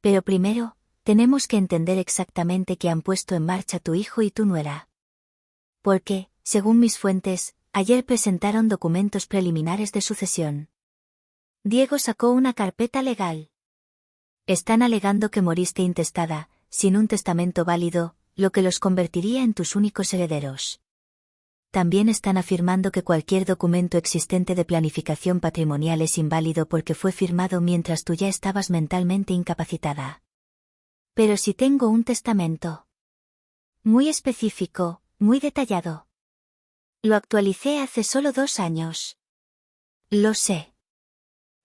Pero primero, tenemos que entender exactamente qué han puesto en marcha tu hijo y tu nuera. Porque, según mis fuentes, ayer presentaron documentos preliminares de sucesión. Diego sacó una carpeta legal. Están alegando que moriste intestada, sin un testamento válido, lo que los convertiría en tus únicos herederos. También están afirmando que cualquier documento existente de planificación patrimonial es inválido porque fue firmado mientras tú ya estabas mentalmente incapacitada. Pero si tengo un testamento. Muy específico, muy detallado. Lo actualicé hace solo 2 años. Lo sé.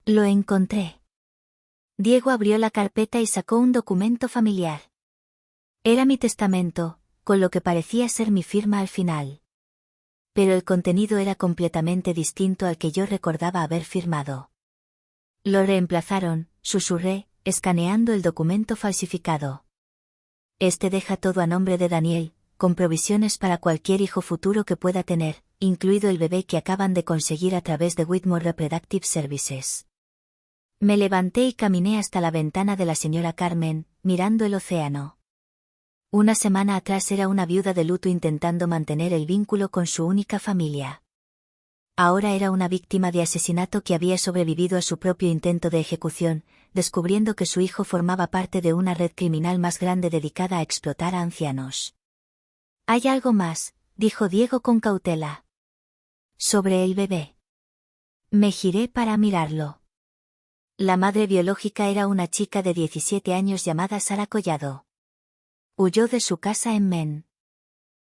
Lo encontré. Diego abrió la carpeta y sacó un documento familiar. Era mi testamento, con lo que parecía ser mi firma al final. Pero el contenido era completamente distinto al que yo recordaba haber firmado. Lo reemplazaron, susurré, escaneando el documento falsificado. Este deja todo a nombre de Daniel, con provisiones para cualquier hijo futuro que pueda tener, incluido el bebé que acaban de conseguir a través de Whitmore Reproductive Services. Me levanté y caminé hasta la ventana de la señora Carmen, mirando el océano. Una semana atrás era una viuda de luto intentando mantener el vínculo con su única familia. Ahora era una víctima de asesinato que había sobrevivido a su propio intento de ejecución, descubriendo que su hijo formaba parte de una red criminal más grande dedicada a explotar a ancianos. Hay algo más, dijo Diego con cautela. Sobre el bebé. Me giré para mirarlo. La madre biológica era una chica de 17 años llamada Sara Collado. Huyó de su casa en Maine.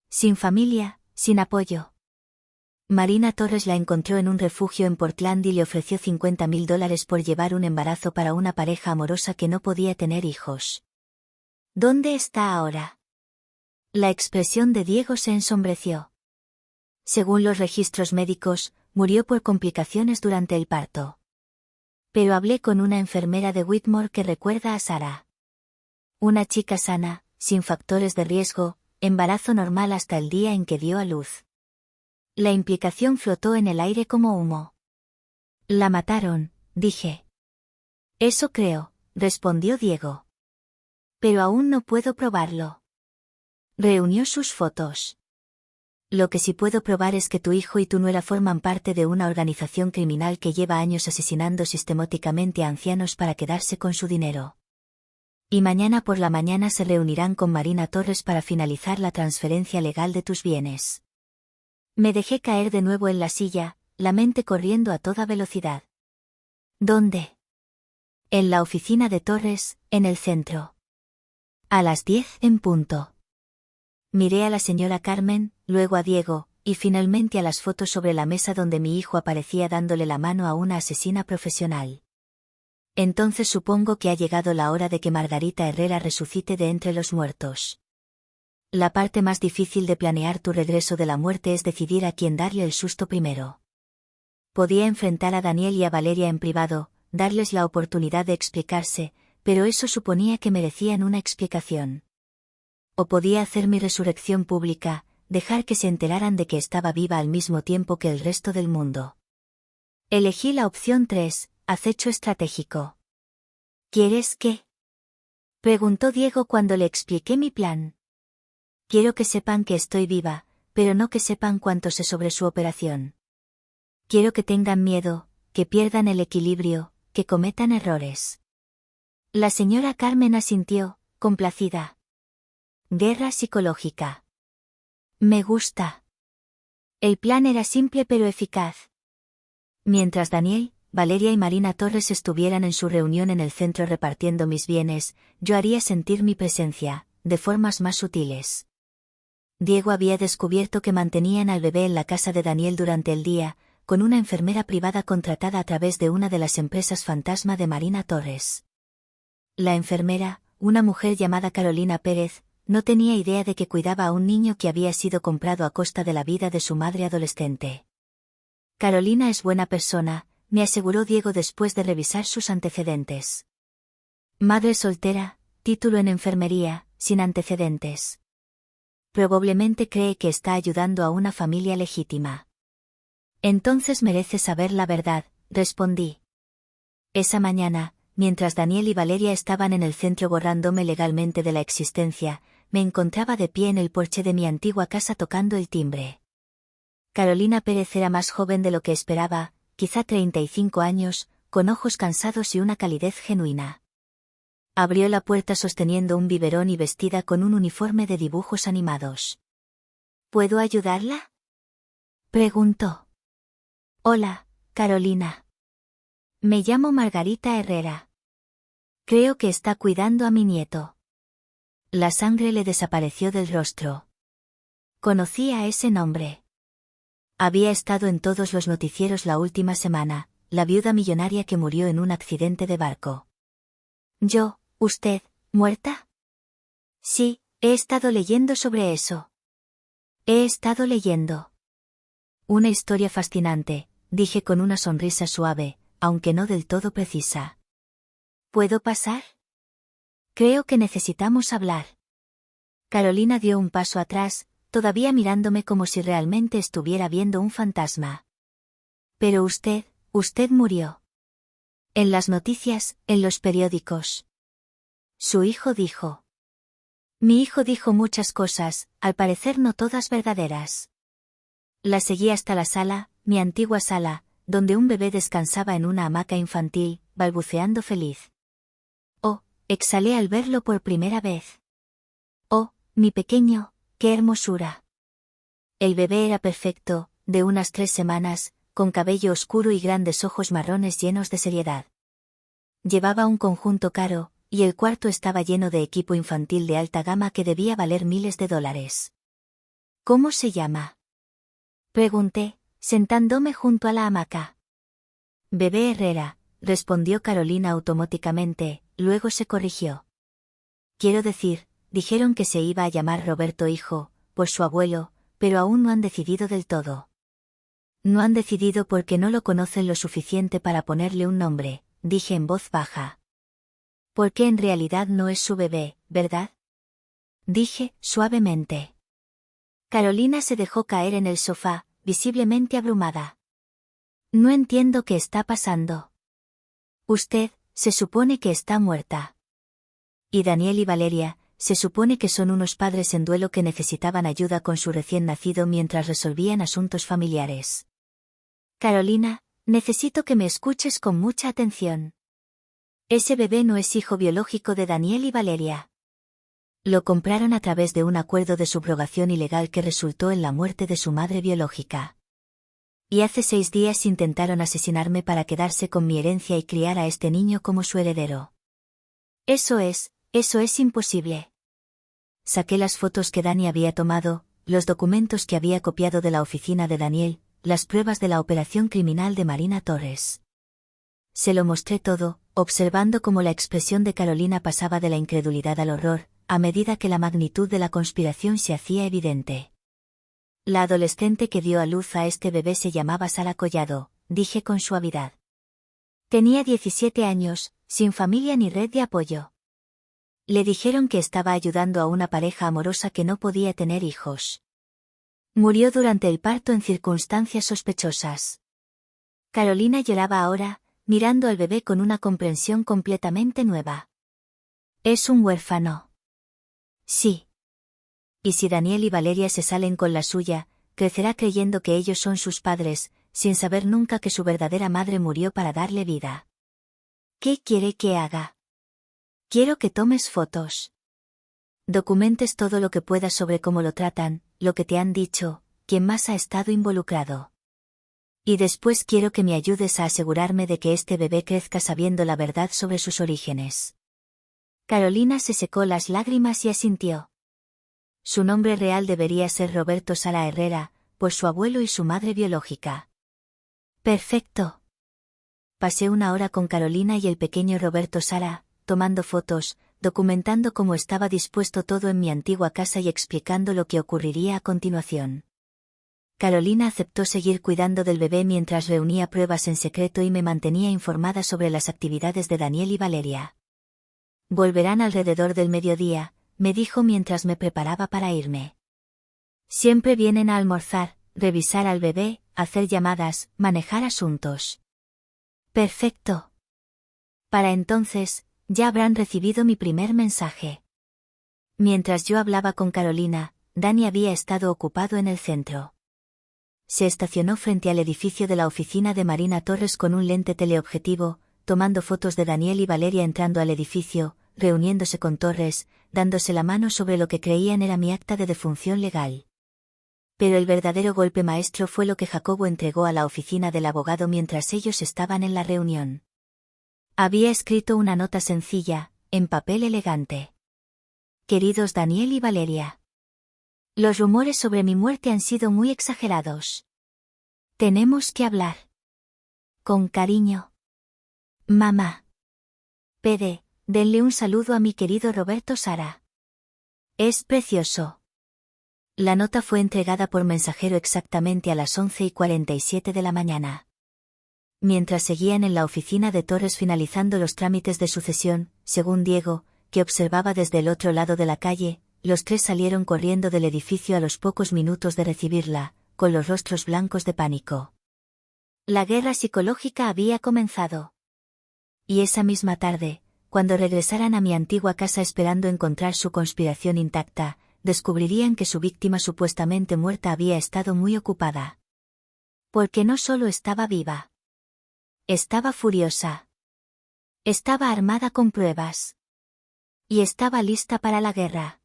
Sin familia, sin apoyo. Marina Torres la encontró en un refugio en Portland y le ofreció $50,000 por llevar un embarazo para una pareja amorosa que no podía tener hijos. ¿Dónde está ahora? La expresión de Diego se ensombreció. Según los registros médicos, murió por complicaciones durante el parto. Pero hablé con una enfermera de Whitmore que recuerda a Sara. Una chica sana, sin factores de riesgo, embarazo normal hasta el día en que dio a luz. La implicación flotó en el aire como humo. La mataron, dije. Eso creo, respondió Diego. Pero aún no puedo probarlo. Reunió sus fotos. Lo que sí puedo probar es que tu hijo y tu nuera forman parte de una organización criminal que lleva años asesinando sistemáticamente a ancianos para quedarse con su dinero. Y mañana por la mañana se reunirán con Marina Torres para finalizar la transferencia legal de tus bienes. Me dejé caer de nuevo en la silla, la mente corriendo a toda velocidad. ¿Dónde? En la oficina de Torres, en el centro. A las 10 en punto. Miré a la señora Carmen, luego a Diego, y finalmente a las fotos sobre la mesa donde mi hijo aparecía dándole la mano a una asesina profesional. Entonces supongo que ha llegado la hora de que Margarita Herrera resucite de entre los muertos. La parte más difícil de planear tu regreso de la muerte es decidir a quién darle el susto primero. Podía enfrentar a Daniel y a Valeria en privado, darles la oportunidad de explicarse, pero eso suponía que merecían una explicación. O podía hacer mi resurrección pública, dejar que se enteraran de que estaba viva al mismo tiempo que el resto del mundo. Elegí la opción 3, acecho estratégico. ¿Quieres qué? Preguntó Diego cuando le expliqué mi plan. Quiero que sepan que estoy viva, pero no que sepan cuánto sé sobre su operación. Quiero que tengan miedo, que pierdan el equilibrio, que cometan errores. La señora Carmen asintió, complacida. Guerra psicológica. Me gusta. El plan era simple pero eficaz. Mientras Daniel, Valeria y Marina Torres estuvieran en su reunión en el centro repartiendo mis bienes, yo haría sentir mi presencia, de formas más sutiles. Diego había descubierto que mantenían al bebé en la casa de Daniel durante el día, con una enfermera privada contratada a través de una de las empresas fantasma de Marina Torres. La enfermera, una mujer llamada Carolina Pérez, no tenía idea de que cuidaba a un niño que había sido comprado a costa de la vida de su madre adolescente. Carolina es buena persona, me aseguró Diego después de revisar sus antecedentes. Madre soltera, título en enfermería, sin antecedentes. Probablemente cree que está ayudando a una familia legítima. Entonces merece saber la verdad, respondí. Esa mañana, mientras Daniel y Valeria estaban en el centro borrándome legalmente de la existencia, me encontraba de pie en el porche de mi antigua casa tocando el timbre. Carolina Pérez era más joven de lo que esperaba, quizá 35 años, con ojos cansados y una calidez genuina. Abrió la puerta sosteniendo un biberón y vestida con un uniforme de dibujos animados. ¿Puedo ayudarla?, preguntó. Hola, Carolina. Me llamo Margarita Herrera. Creo que está cuidando a mi nieto. La sangre le desapareció del rostro. Conocía ese nombre. Había estado en todos los noticieros la última semana, la viuda millonaria que murió en un accidente de barco. ¿Usted, muerta? Sí, he estado leyendo sobre eso. He estado leyendo. Una historia fascinante, dije con una sonrisa suave, aunque no del todo precisa. ¿Puedo pasar? Creo que necesitamos hablar. Carolina dio un paso atrás, todavía mirándome como si realmente estuviera viendo un fantasma. Pero usted murió. En las noticias, en los periódicos. Su hijo dijo. Mi hijo dijo muchas cosas, al parecer no todas verdaderas. La seguí hasta la sala, mi antigua sala, donde un bebé descansaba en una hamaca infantil, balbuceando feliz. Oh, exhalé al verlo por primera vez. Oh, mi pequeño, qué hermosura. El bebé era perfecto, de unas 3 semanas, con cabello oscuro y grandes ojos marrones llenos de seriedad. Llevaba un conjunto caro, y el cuarto estaba lleno de equipo infantil de alta gama que debía valer miles de dólares. ¿Cómo se llama?, pregunté, sentándome junto a la hamaca. Bebé Herrera, respondió Carolina automáticamente, luego se corrigió. Quiero decir, dijeron que se iba a llamar Roberto hijo, por su abuelo, pero aún no han decidido del todo. No han decidido porque no lo conocen lo suficiente para ponerle un nombre, dije en voz baja. Porque en realidad no es su bebé, ¿verdad?, dije, suavemente. Carolina se dejó caer en el sofá, visiblemente abrumada. No entiendo qué está pasando. Usted, se supone que está muerta. Y Daniel y Valeria, se supone que son unos padres en duelo que necesitaban ayuda con su recién nacido mientras resolvían asuntos familiares. Carolina, necesito que me escuches con mucha atención. Ese bebé no es hijo biológico de Daniel y Valeria. Lo compraron a través de un acuerdo de subrogación ilegal que resultó en la muerte de su madre biológica. Y hace 6 días intentaron asesinarme para quedarse con mi herencia y criar a este niño como su heredero. Eso es imposible. Saqué las fotos que Dani había tomado, los documentos que había copiado de la oficina de Daniel, las pruebas de la operación criminal de Marina Torres. Se lo mostré todo, observando cómo la expresión de Carolina pasaba de la incredulidad al horror, a medida que la magnitud de la conspiración se hacía evidente. La adolescente que dio a luz a este bebé se llamaba Sara Collado, dije con suavidad. Tenía 17 años, sin familia ni red de apoyo. Le dijeron que estaba ayudando a una pareja amorosa que no podía tener hijos. Murió durante el parto en circunstancias sospechosas. Carolina lloraba ahora, mirando al bebé con una comprensión completamente nueva. ¿Es un huérfano? Sí. Y si Daniel y Valeria se salen con la suya, crecerá creyendo que ellos son sus padres, sin saber nunca que su verdadera madre murió para darle vida. ¿Qué quiere que haga? Quiero que tomes fotos. Documentes todo lo que puedas sobre cómo lo tratan, lo que te han dicho, quién más ha estado involucrado. Y después quiero que me ayudes a asegurarme de que este bebé crezca sabiendo la verdad sobre sus orígenes. Carolina se secó las lágrimas y asintió. Su nombre real debería ser Roberto Sara Herrera, por su abuelo y su madre biológica. Perfecto. Pasé una hora con Carolina y el pequeño Roberto Sara, tomando fotos, documentando cómo estaba dispuesto todo en mi antigua casa y explicando lo que ocurriría a continuación. Carolina aceptó seguir cuidando del bebé mientras reunía pruebas en secreto y me mantenía informada sobre las actividades de Daniel y Valeria. Volverán alrededor del mediodía, me dijo mientras me preparaba para irme. Siempre vienen a almorzar, revisar al bebé, hacer llamadas, manejar asuntos. Perfecto. Para entonces, ya habrán recibido mi primer mensaje. Mientras yo hablaba con Carolina, Dani había estado ocupado en el centro. Se estacionó frente al edificio de la oficina de Marina Torres con un lente teleobjetivo, tomando fotos de Daniel y Valeria entrando al edificio, reuniéndose con Torres, dándose la mano sobre lo que creían era mi acta de defunción legal. Pero el verdadero golpe maestro fue lo que Jacobo entregó a la oficina del abogado mientras ellos estaban en la reunión. Había escrito una nota sencilla, en papel elegante. Queridos Daniel y Valeria. Los rumores sobre mi muerte han sido muy exagerados. Tenemos que hablar. Con cariño. Mamá. PD, denle un saludo a mi querido Roberto Sara. Es precioso. La nota fue entregada por mensajero exactamente a las 11:47 de la mañana. Mientras seguían en la oficina de Torres finalizando los trámites de sucesión, según Diego, que observaba desde el otro lado de la calle, los tres salieron corriendo del edificio a los pocos minutos de recibirla, con los rostros blancos de pánico. La guerra psicológica había comenzado. Y esa misma tarde, cuando regresaran a mi antigua casa esperando encontrar su conspiración intacta, descubrirían que su víctima supuestamente muerta había estado muy ocupada. Porque no solo estaba viva. Estaba furiosa. Estaba armada con pruebas. Y estaba lista para la guerra.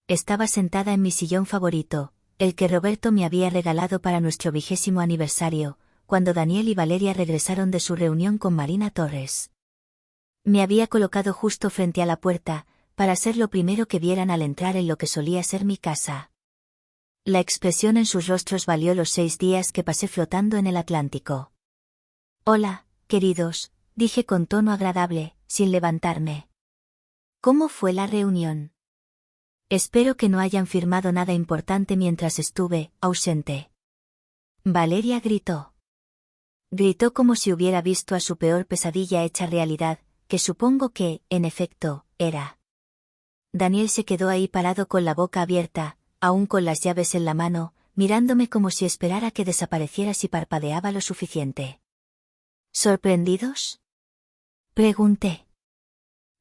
Estaba sentada en mi sillón favorito, el que Roberto me había regalado para nuestro 20º aniversario, cuando Daniel y Valeria regresaron de su reunión con Marina Torres. Me había colocado justo frente a la puerta, para ser lo primero que vieran al entrar en lo que solía ser mi casa. La expresión en sus rostros valió los 6 días que pasé flotando en el Atlántico. Hola, queridos, dije con tono agradable, sin levantarme. ¿Cómo fue la reunión? Espero que no hayan firmado nada importante mientras estuve ausente. Valeria gritó. Gritó como si hubiera visto a su peor pesadilla hecha realidad, que supongo que, en efecto, era. Daniel se quedó ahí parado con la boca abierta, aún con las llaves en la mano, mirándome como si esperara que desapareciera si parpadeaba lo suficiente. ¿Sorprendidos? Pregunté.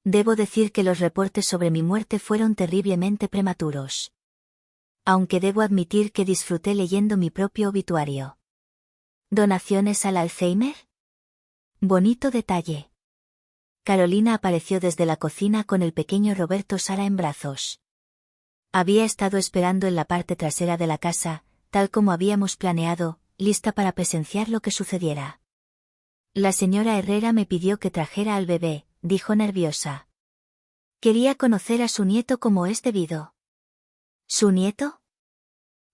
Debo decir que los reportes sobre mi muerte fueron terriblemente prematuros. Aunque debo admitir que disfruté leyendo mi propio obituario. ¿Donaciones al Alzheimer? Bonito detalle. Carolina apareció desde la cocina con el pequeño Roberto Sara en brazos. Había estado esperando en la parte trasera de la casa, tal como habíamos planeado, lista para presenciar lo que sucediera. La señora Herrera me pidió que trajera al bebé, dijo nerviosa. Quería conocer a su nieto como es debido. ¿Su nieto?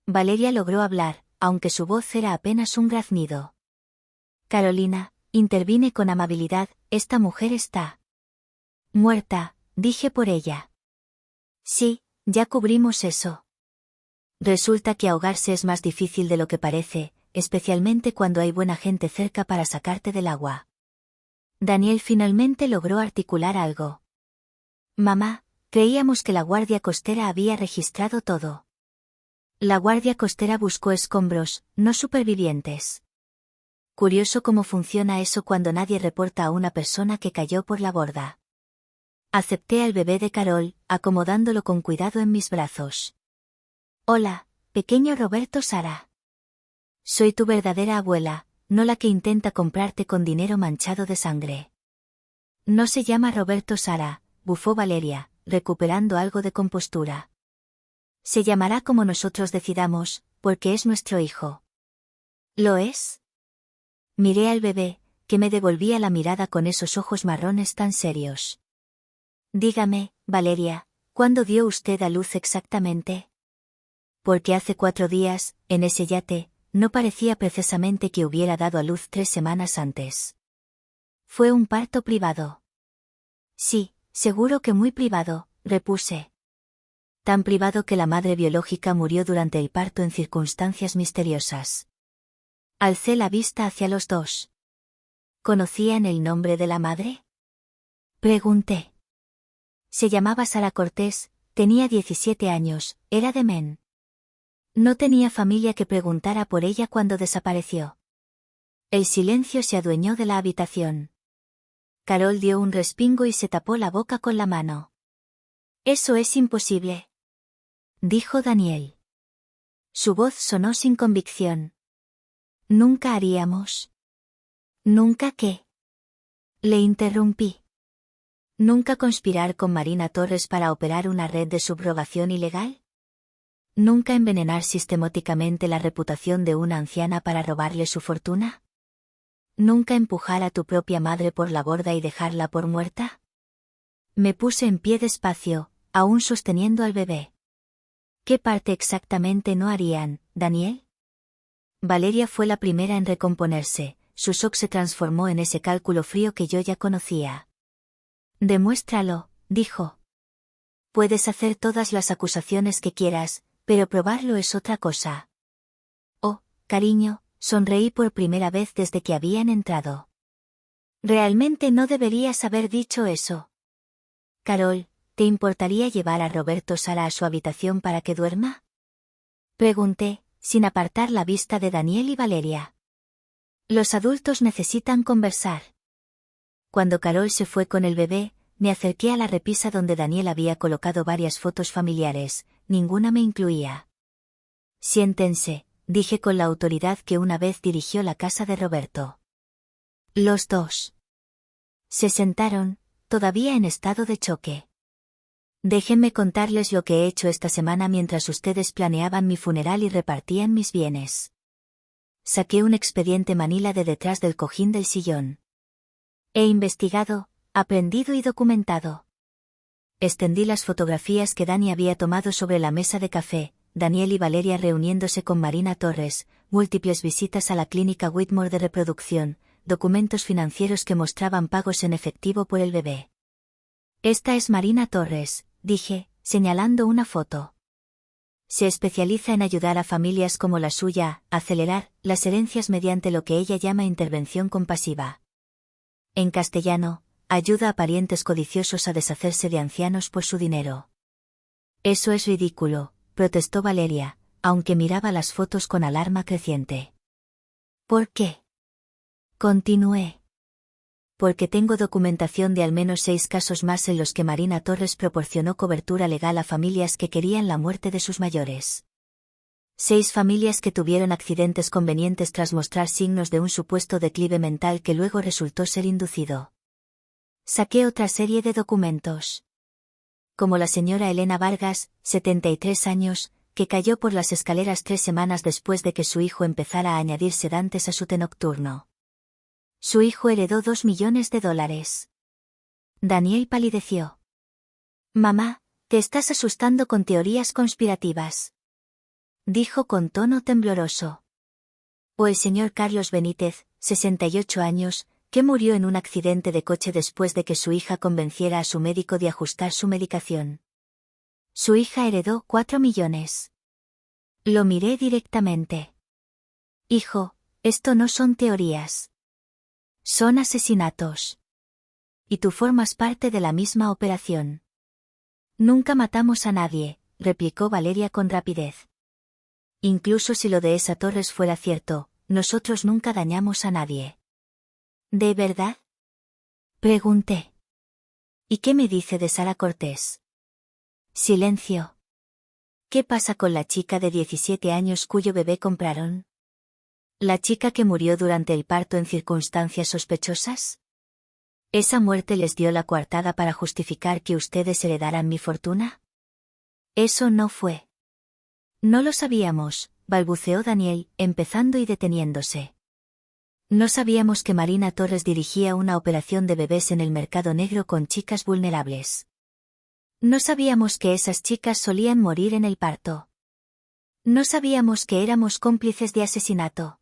Valeria logró hablar, aunque su voz era apenas un graznido. Carolina, intervine con amabilidad, esta mujer está muerta, dije por ella. Sí, ya cubrimos eso. Resulta que ahogarse es más difícil de lo que parece, especialmente cuando hay buena gente cerca para sacarte del agua. Daniel finalmente logró articular algo. Mamá, creíamos que la Guardia Costera había registrado todo. La Guardia Costera buscó escombros, no supervivientes. Curioso cómo funciona eso cuando nadie reporta a una persona que cayó por la borda. Acepté al bebé de Carol, acomodándolo con cuidado en mis brazos. Hola, pequeño Roberto Sara. Soy tu verdadera abuela, no la que intenta comprarte con dinero manchado de sangre. No se llama Roberto Sara, bufó Valeria, recuperando algo de compostura. Se llamará como nosotros decidamos, porque es nuestro hijo. ¿Lo es? Miré al bebé, que me devolvía la mirada con esos ojos marrones tan serios. Dígame, Valeria, ¿cuándo dio usted a luz exactamente? Porque hace 4 días, en ese yate, no parecía precisamente que hubiera dado a luz 3 semanas antes. Fue un parto privado. Sí, seguro que muy privado, repuse. Tan privado que la madre biológica murió durante el parto en circunstancias misteriosas. Alcé la vista hacia los dos. ¿Conocían el nombre de la madre? Pregunté. Se llamaba Sara Cortés, tenía 17 años, era de Maine. No tenía familia que preguntara por ella cuando desapareció. El silencio se adueñó de la habitación. Carol dio un respingo y se tapó la boca con la mano. Eso es imposible, dijo Daniel. Su voz sonó sin convicción. Nunca haríamos. ¿Nunca qué? Le interrumpí. ¿Nunca conspirar con Marina Torres para operar una red de subrogación ilegal? ¿Nunca envenenar sistemáticamente la reputación de una anciana para robarle su fortuna? ¿Nunca empujar a tu propia madre por la borda y dejarla por muerta? Me puse en pie despacio, aún sosteniendo al bebé. ¿Qué parte exactamente no harían, Daniel? Valeria fue la primera en recomponerse, su shock se transformó en ese cálculo frío que yo ya conocía. Demuéstralo, dijo. Puedes hacer todas las acusaciones que quieras, pero probarlo es otra cosa. Oh, cariño, sonreí por primera vez desde que habían entrado. Realmente no deberías haber dicho eso. Carol, ¿te importaría llevar a Roberto Sara a su habitación para que duerma? Pregunté, sin apartar la vista de Daniel y Valeria. Los adultos necesitan conversar. Cuando Carol se fue con el bebé, me acerqué a la repisa donde Daniel había colocado varias fotos familiares, ninguna me incluía. Siéntense, dije con la autoridad que una vez dirigió la casa de Roberto. Los dos se sentaron, todavía en estado de choque. Déjenme contarles lo que he hecho esta semana mientras ustedes planeaban mi funeral y repartían mis bienes. Saqué un expediente manila de detrás del cojín del sillón. He investigado, aprendido y documentado. Extendí las fotografías que Dani había tomado sobre la mesa de café, Daniel y Valeria reuniéndose con Marina Torres, múltiples visitas a la clínica Whitmore de reproducción, documentos financieros que mostraban pagos en efectivo por el bebé. Esta es Marina Torres, dije, señalando una foto. Se especializa en ayudar a familias como la suya a acelerar las herencias mediante lo que ella llama intervención compasiva. En castellano, ayuda a parientes codiciosos a deshacerse de ancianos por su dinero. Eso es ridículo, protestó Valeria, aunque miraba las fotos con alarma creciente. ¿Por qué? Continué. Porque tengo documentación de al menos 6 casos más en los que Marina Torres proporcionó cobertura legal a familias que querían la muerte de sus mayores. 6 familias que tuvieron accidentes convenientes tras mostrar signos de un supuesto declive mental que luego resultó ser inducido. Saqué otra serie de documentos. Como la señora Elena Vargas, 73 años, que cayó por las escaleras 3 semanas después de que su hijo empezara a añadir sedantes a su té nocturno. Su hijo heredó $2 millones. Daniel palideció. Mamá, te estás asustando con teorías conspirativas. Dijo con tono tembloroso. O el señor Carlos Benítez, 68 años, que murió en un accidente de coche después de que su hija convenciera a su médico de ajustar su medicación. Su hija heredó 4 millones. Lo miré directamente. Hijo, esto no son teorías. Son asesinatos. Y tú formas parte de la misma operación. Nunca matamos a nadie, replicó Valeria con rapidez. Incluso si lo de esa Torres fuera cierto, nosotros nunca dañamos a nadie. ¿De verdad? Pregunté. ¿Y qué me dice de Sara Cortés? Silencio. ¿Qué pasa con la chica de 17 años cuyo bebé compraron? ¿La chica que murió durante el parto en circunstancias sospechosas? ¿Esa muerte les dio la coartada para justificar que ustedes heredaran mi fortuna? Eso no fue. No lo sabíamos, balbuceó Daniel, empezando y deteniéndose. No sabíamos que Marina Torres dirigía una operación de bebés en el mercado negro con chicas vulnerables. No sabíamos que esas chicas solían morir en el parto. No sabíamos que éramos cómplices de asesinato.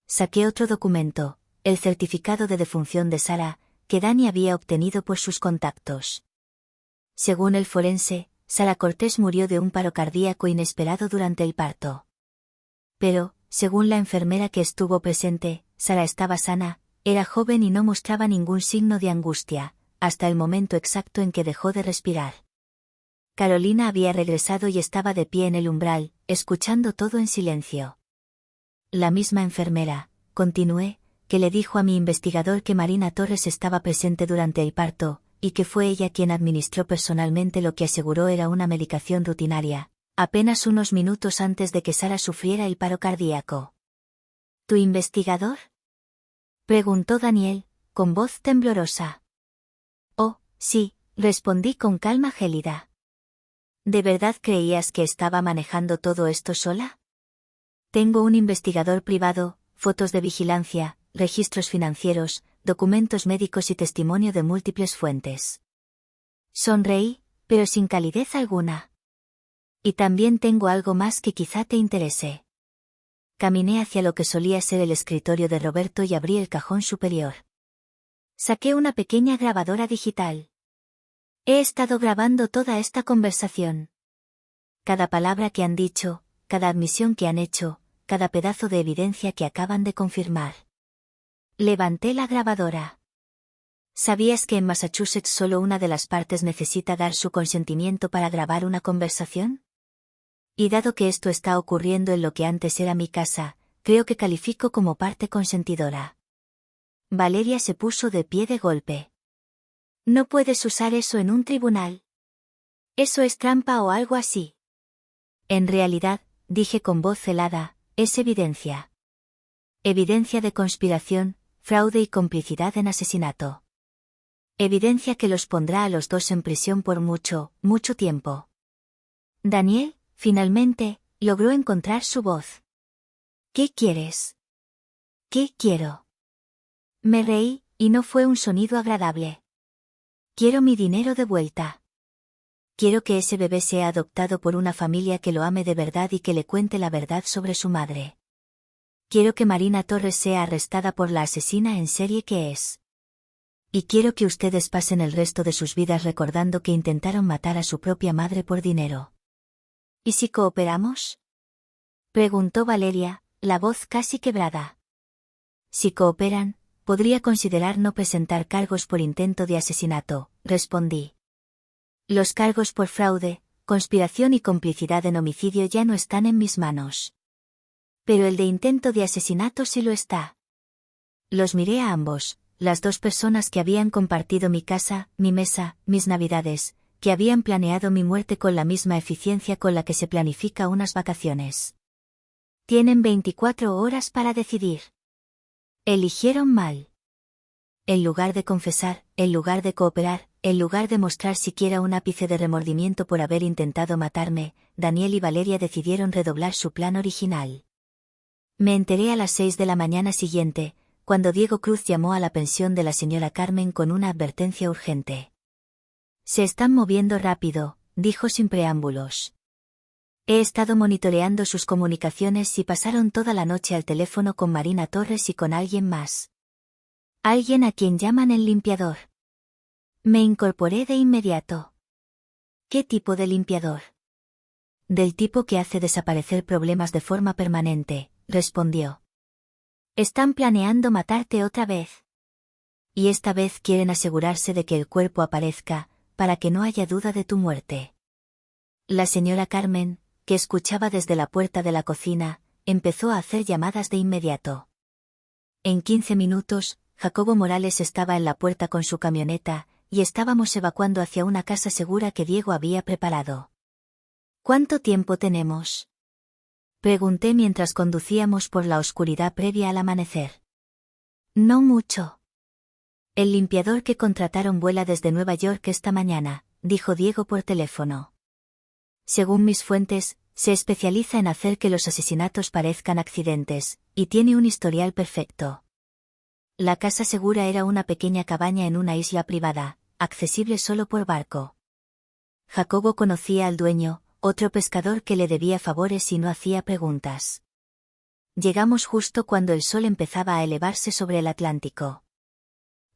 Saqué otro documento, el certificado de defunción de Sara, que Dani había obtenido por sus contactos. Según el forense, Sara Cortés murió de un paro cardíaco inesperado durante el parto. Pero, según la enfermera que estuvo presente, Sara estaba sana, era joven y no mostraba ningún signo de angustia, hasta el momento exacto en que dejó de respirar. Carolina había regresado y estaba de pie en el umbral, escuchando todo en silencio. La misma enfermera, continué, que le dijo a mi investigador que Marina Torres estaba presente durante el parto, y que fue ella quien administró personalmente lo que aseguró era una medicación rutinaria, apenas unos minutos antes de que Sara sufriera el paro cardíaco. ¿Tu investigador?, preguntó Daniel, con voz temblorosa. Oh, sí, respondí con calma gélida. ¿De verdad creías que estaba manejando todo esto sola? Tengo un investigador privado, fotos de vigilancia, registros financieros, documentos médicos y testimonio de múltiples fuentes. Sonreí, pero sin calidez alguna. Y también tengo algo más que quizá te interese. Caminé hacia lo que solía ser el escritorio de Roberto y abrí el cajón superior. Saqué una pequeña grabadora digital. He estado grabando toda esta conversación. Cada palabra que han dicho, cada admisión que han hecho, cada pedazo de evidencia que acaban de confirmar. Levanté la grabadora. ¿Sabías que en Massachusetts solo una de las partes necesita dar su consentimiento para grabar una conversación? Y dado que esto está ocurriendo en lo que antes era mi casa, creo que califico como parte consentidora. Valeria se puso de pie de golpe. No puedes usar eso en un tribunal. Eso es trampa o algo así. En realidad, dije con voz helada, es evidencia. Evidencia de conspiración, fraude y complicidad en asesinato. Evidencia que los pondrá a los dos en prisión por mucho, mucho tiempo. Daniel, finalmente, logró encontrar su voz. ¿Qué quieres? ¿Qué quiero? Me reí, y no fue un sonido agradable. Quiero mi dinero de vuelta. Quiero que ese bebé sea adoptado por una familia que lo ame de verdad y que le cuente la verdad sobre su madre. Quiero que Marina Torres sea arrestada por la asesina en serie que es. Y quiero que ustedes pasen el resto de sus vidas recordando que intentaron matar a su propia madre por dinero. ¿Y si cooperamos?, preguntó Valeria, la voz casi quebrada. Si cooperan, podría considerar no presentar cargos por intento de asesinato, respondí. Los cargos por fraude, conspiración y complicidad en homicidio ya no están en mis manos. Pero el de intento de asesinato sí lo está. Los miré a ambos, las dos personas que habían compartido mi casa, mi mesa, mis navidades, que habían planeado mi muerte con la misma eficiencia con la que se planifica unas vacaciones. Tienen 24 horas para decidir. Eligieron mal. En lugar de confesar, en lugar de cooperar, en lugar de mostrar siquiera un ápice de remordimiento por haber intentado matarme, Daniel y Valeria decidieron redoblar su plan original. Me enteré a las 6 de la mañana siguiente, cuando Diego Cruz llamó a la pensión de la señora Carmen con una advertencia urgente. Se están moviendo rápido, dijo sin preámbulos. He estado monitoreando sus comunicaciones y pasaron toda la noche al teléfono con Marina Torres y con alguien más. Alguien a quien llaman el limpiador. Me incorporé de inmediato. ¿Qué tipo de limpiador? Del tipo que hace desaparecer problemas de forma permanente, respondió. Están planeando matarte otra vez. Y esta vez quieren asegurarse de que el cuerpo aparezca, para que no haya duda de tu muerte. La señora Carmen, que escuchaba desde la puerta de la cocina, empezó a hacer llamadas de inmediato. En 15 minutos, Jacobo Morales estaba en la puerta con su camioneta, y estábamos evacuando hacia una casa segura que Diego había preparado. ¿Cuánto tiempo tenemos?, pregunté mientras conducíamos por la oscuridad previa al amanecer. No mucho. El limpiador que contrataron vuela desde Nueva York esta mañana, dijo Diego por teléfono. Según mis fuentes, se especializa en hacer que los asesinatos parezcan accidentes, y tiene un historial perfecto. La casa segura era una pequeña cabaña en una isla privada, accesible solo por barco. Jacobo conocía al dueño, otro pescador que le debía favores y no hacía preguntas. Llegamos justo cuando el sol empezaba a elevarse sobre el Atlántico.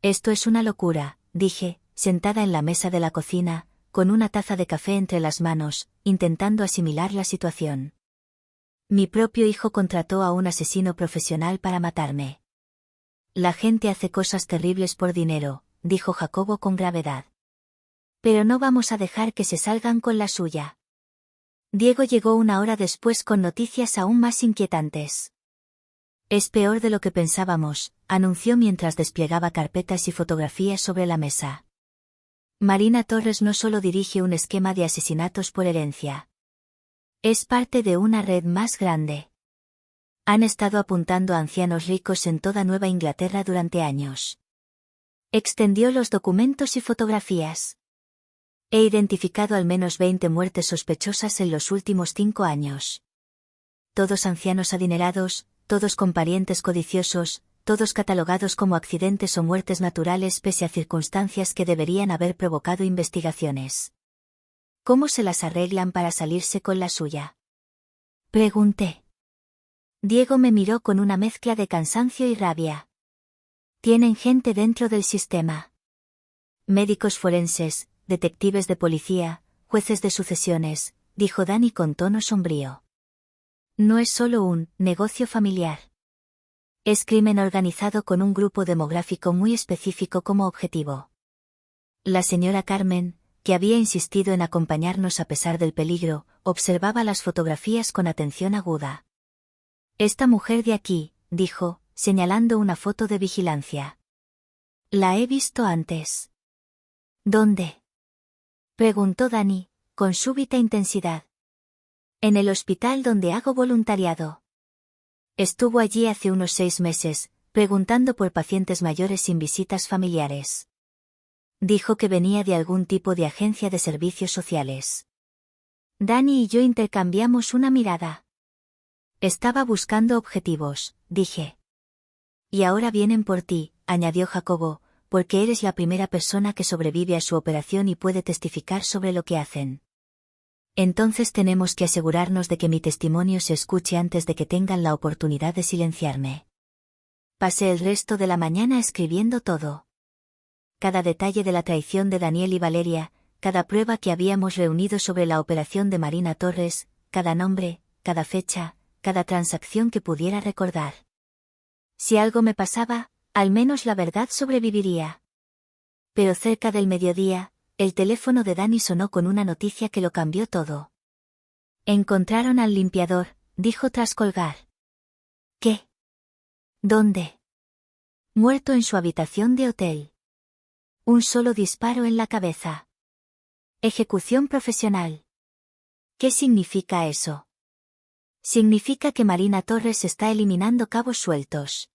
Esto es una locura, dije, sentada en la mesa de la cocina, con una taza de café entre las manos, intentando asimilar la situación. Mi propio hijo contrató a un asesino profesional para matarme. La gente hace cosas terribles por dinero, dijo Jacobo con gravedad. Pero no vamos a dejar que se salgan con la suya. Diego llegó una hora después con noticias aún más inquietantes. Es peor de lo que pensábamos, anunció mientras desplegaba carpetas y fotografías sobre la mesa. Marina Torres no solo dirige un esquema de asesinatos por herencia. Es parte de una red más grande. Han estado apuntando a ancianos ricos en toda Nueva Inglaterra durante años. Extendió los documentos y fotografías. He identificado al menos 20 muertes sospechosas en los últimos 5 años. Todos ancianos adinerados, todos con parientes codiciosos, todos catalogados como accidentes o muertes naturales pese a circunstancias que deberían haber provocado investigaciones. ¿Cómo se las arreglan para salirse con la suya? Pregunté. Diego me miró con una mezcla de cansancio y rabia. Tienen gente dentro del sistema. Médicos forenses, detectives de policía, jueces de sucesiones, dijo Dani con tono sombrío. No es solo un negocio familiar. Es crimen organizado con un grupo demográfico muy específico como objetivo. La señora Carmen, que había insistido en acompañarnos a pesar del peligro, observaba las fotografías con atención aguda. Esta mujer de aquí, dijo, señalando una foto de vigilancia. La he visto antes. ¿Dónde? Preguntó Dani, con súbita intensidad. En el hospital donde hago voluntariado. Estuvo allí hace unos 6 meses, preguntando por pacientes mayores sin visitas familiares. Dijo que venía de algún tipo de agencia de servicios sociales. Dani y yo intercambiamos una mirada. Estaba buscando objetivos, dije. Y ahora vienen por ti, añadió Jacobo, porque eres la primera persona que sobrevive a su operación y puede testificar sobre lo que hacen. Entonces tenemos que asegurarnos de que mi testimonio se escuche antes de que tengan la oportunidad de silenciarme. Pasé el resto de la mañana escribiendo todo. Cada detalle de la traición de Daniel y Valeria, cada prueba que habíamos reunido sobre la operación de Marina Torres, cada nombre, cada fecha, cada transacción que pudiera recordar. Si algo me pasaba, al menos la verdad sobreviviría. Pero cerca del mediodía, el teléfono de Dani sonó con una noticia que lo cambió todo. Encontraron al limpiador, dijo tras colgar. ¿Qué? ¿Dónde? Muerto en su habitación de hotel. Un solo disparo en la cabeza. Ejecución profesional. ¿Qué significa eso? Significa que Marina Torres está eliminando cabos sueltos.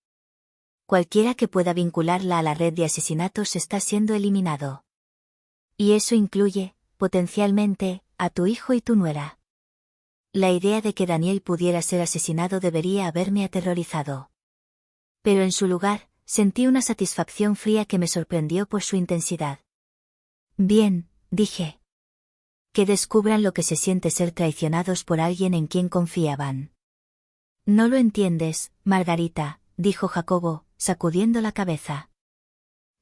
Cualquiera que pueda vincularla a la red de asesinatos está siendo eliminado. Y eso incluye, potencialmente, a tu hijo y tu nuera. La idea de que Daniel pudiera ser asesinado debería haberme aterrorizado. Pero en su lugar, sentí una satisfacción fría que me sorprendió por su intensidad. Bien, dije. Que descubran lo que se siente ser traicionados por alguien en quien confiaban. No lo entiendes, Margarita, dijo Jacobo, sacudiendo la cabeza.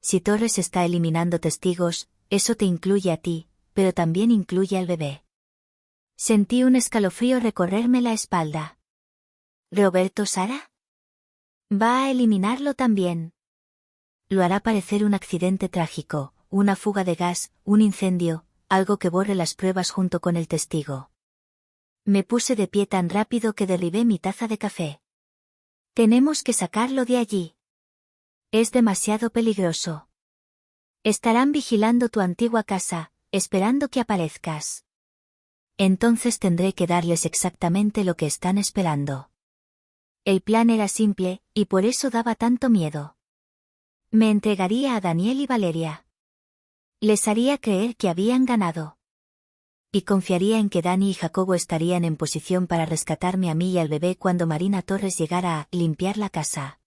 Si Torres está eliminando testigos, eso te incluye a ti, pero también incluye al bebé. Sentí un escalofrío recorrerme la espalda. ¿Roberto Sara? Va a eliminarlo también. Lo hará parecer un accidente trágico, una fuga de gas, un incendio, algo que borre las pruebas junto con el testigo. Me puse de pie tan rápido que derribé mi taza de café. Tenemos que sacarlo de allí. Es demasiado peligroso. Estarán vigilando tu antigua casa, esperando que aparezcas. Entonces tendré que darles exactamente lo que están esperando. El plan era simple, y por eso daba tanto miedo. Me entregaría a Daniel y Valeria. Les haría creer que habían ganado. Y confiaría en que Dani y Jacobo estarían en posición para rescatarme a mí y al bebé cuando Marina Torres llegara a limpiar la casa.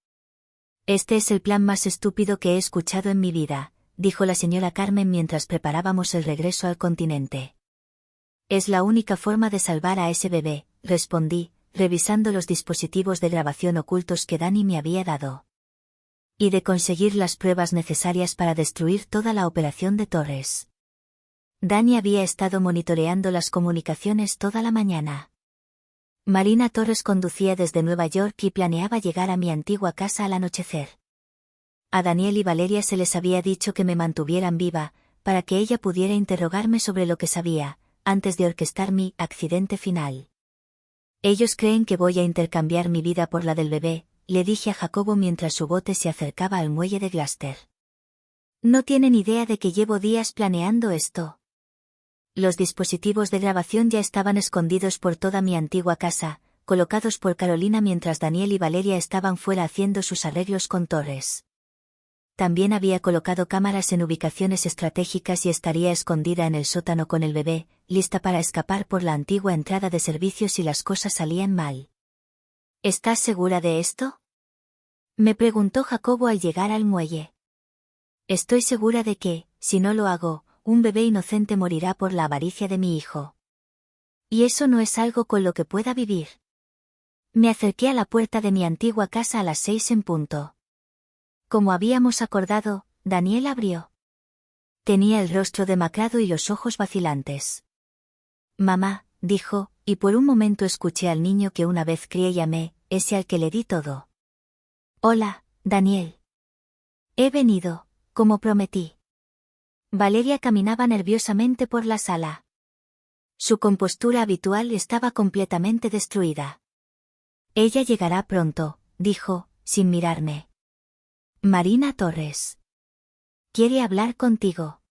Este es el plan más estúpido que he escuchado en mi vida, dijo la señora Carmen mientras preparábamos el regreso al continente. Es la única forma de salvar a ese bebé, respondí, revisando los dispositivos de grabación ocultos que Dani me había dado. Y de conseguir las pruebas necesarias para destruir toda la operación de Torres. Dani había estado monitoreando las comunicaciones toda la mañana. Marina Torres conducía desde Nueva York y planeaba llegar a mi antigua casa al anochecer. A Daniel y Valeria se les había dicho que me mantuvieran viva, para que ella pudiera interrogarme sobre lo que sabía, antes de orquestar mi accidente final. Ellos creen que voy a intercambiar mi vida por la del bebé, le dije a Jacobo mientras su bote se acercaba al muelle de Gloucester. No tienen idea de que llevo días planeando esto. Los dispositivos de grabación ya estaban escondidos por toda mi antigua casa, colocados por Carolina mientras Daniel y Valeria estaban fuera haciendo sus arreglos con Torres. También había colocado cámaras en ubicaciones estratégicas y estaría escondida en el sótano con el bebé, lista para escapar por la antigua entrada de servicio si las cosas salían mal. ¿Estás segura de esto?, me preguntó Jacobo al llegar al muelle. Estoy segura de que, si no lo hago, un bebé inocente morirá por la avaricia de mi hijo. Y eso no es algo con lo que pueda vivir. Me acerqué a la puerta de mi antigua casa a las 6 en punto. Como habíamos acordado, Daniel abrió. Tenía el rostro demacrado y los ojos vacilantes. Mamá, dijo, y por un momento escuché al niño que una vez crié y amé, ese al que le di todo. Hola, Daniel. He venido, como prometí. Valeria caminaba nerviosamente por la sala. Su compostura habitual estaba completamente destruida. Ella llegará pronto, dijo, sin mirarme. Marina Torres. ¿Quiere hablar contigo?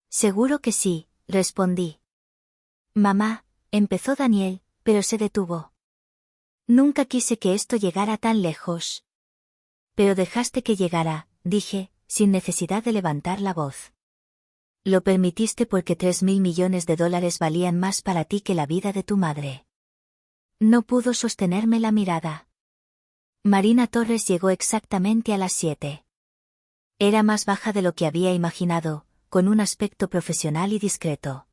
Seguro que sí, respondí. Mamá, empezó Daniel, pero se detuvo. Nunca quise que esto llegara tan lejos. Pero dejaste que llegara, dije, sin necesidad de levantar la voz. Lo permitiste porque $3.000 millones valían más para ti que la vida de tu madre. No pudo sostenerme la mirada. Marina Torres llegó exactamente a las 7. Era más baja de lo que había imaginado, con un aspecto profesional y discreto.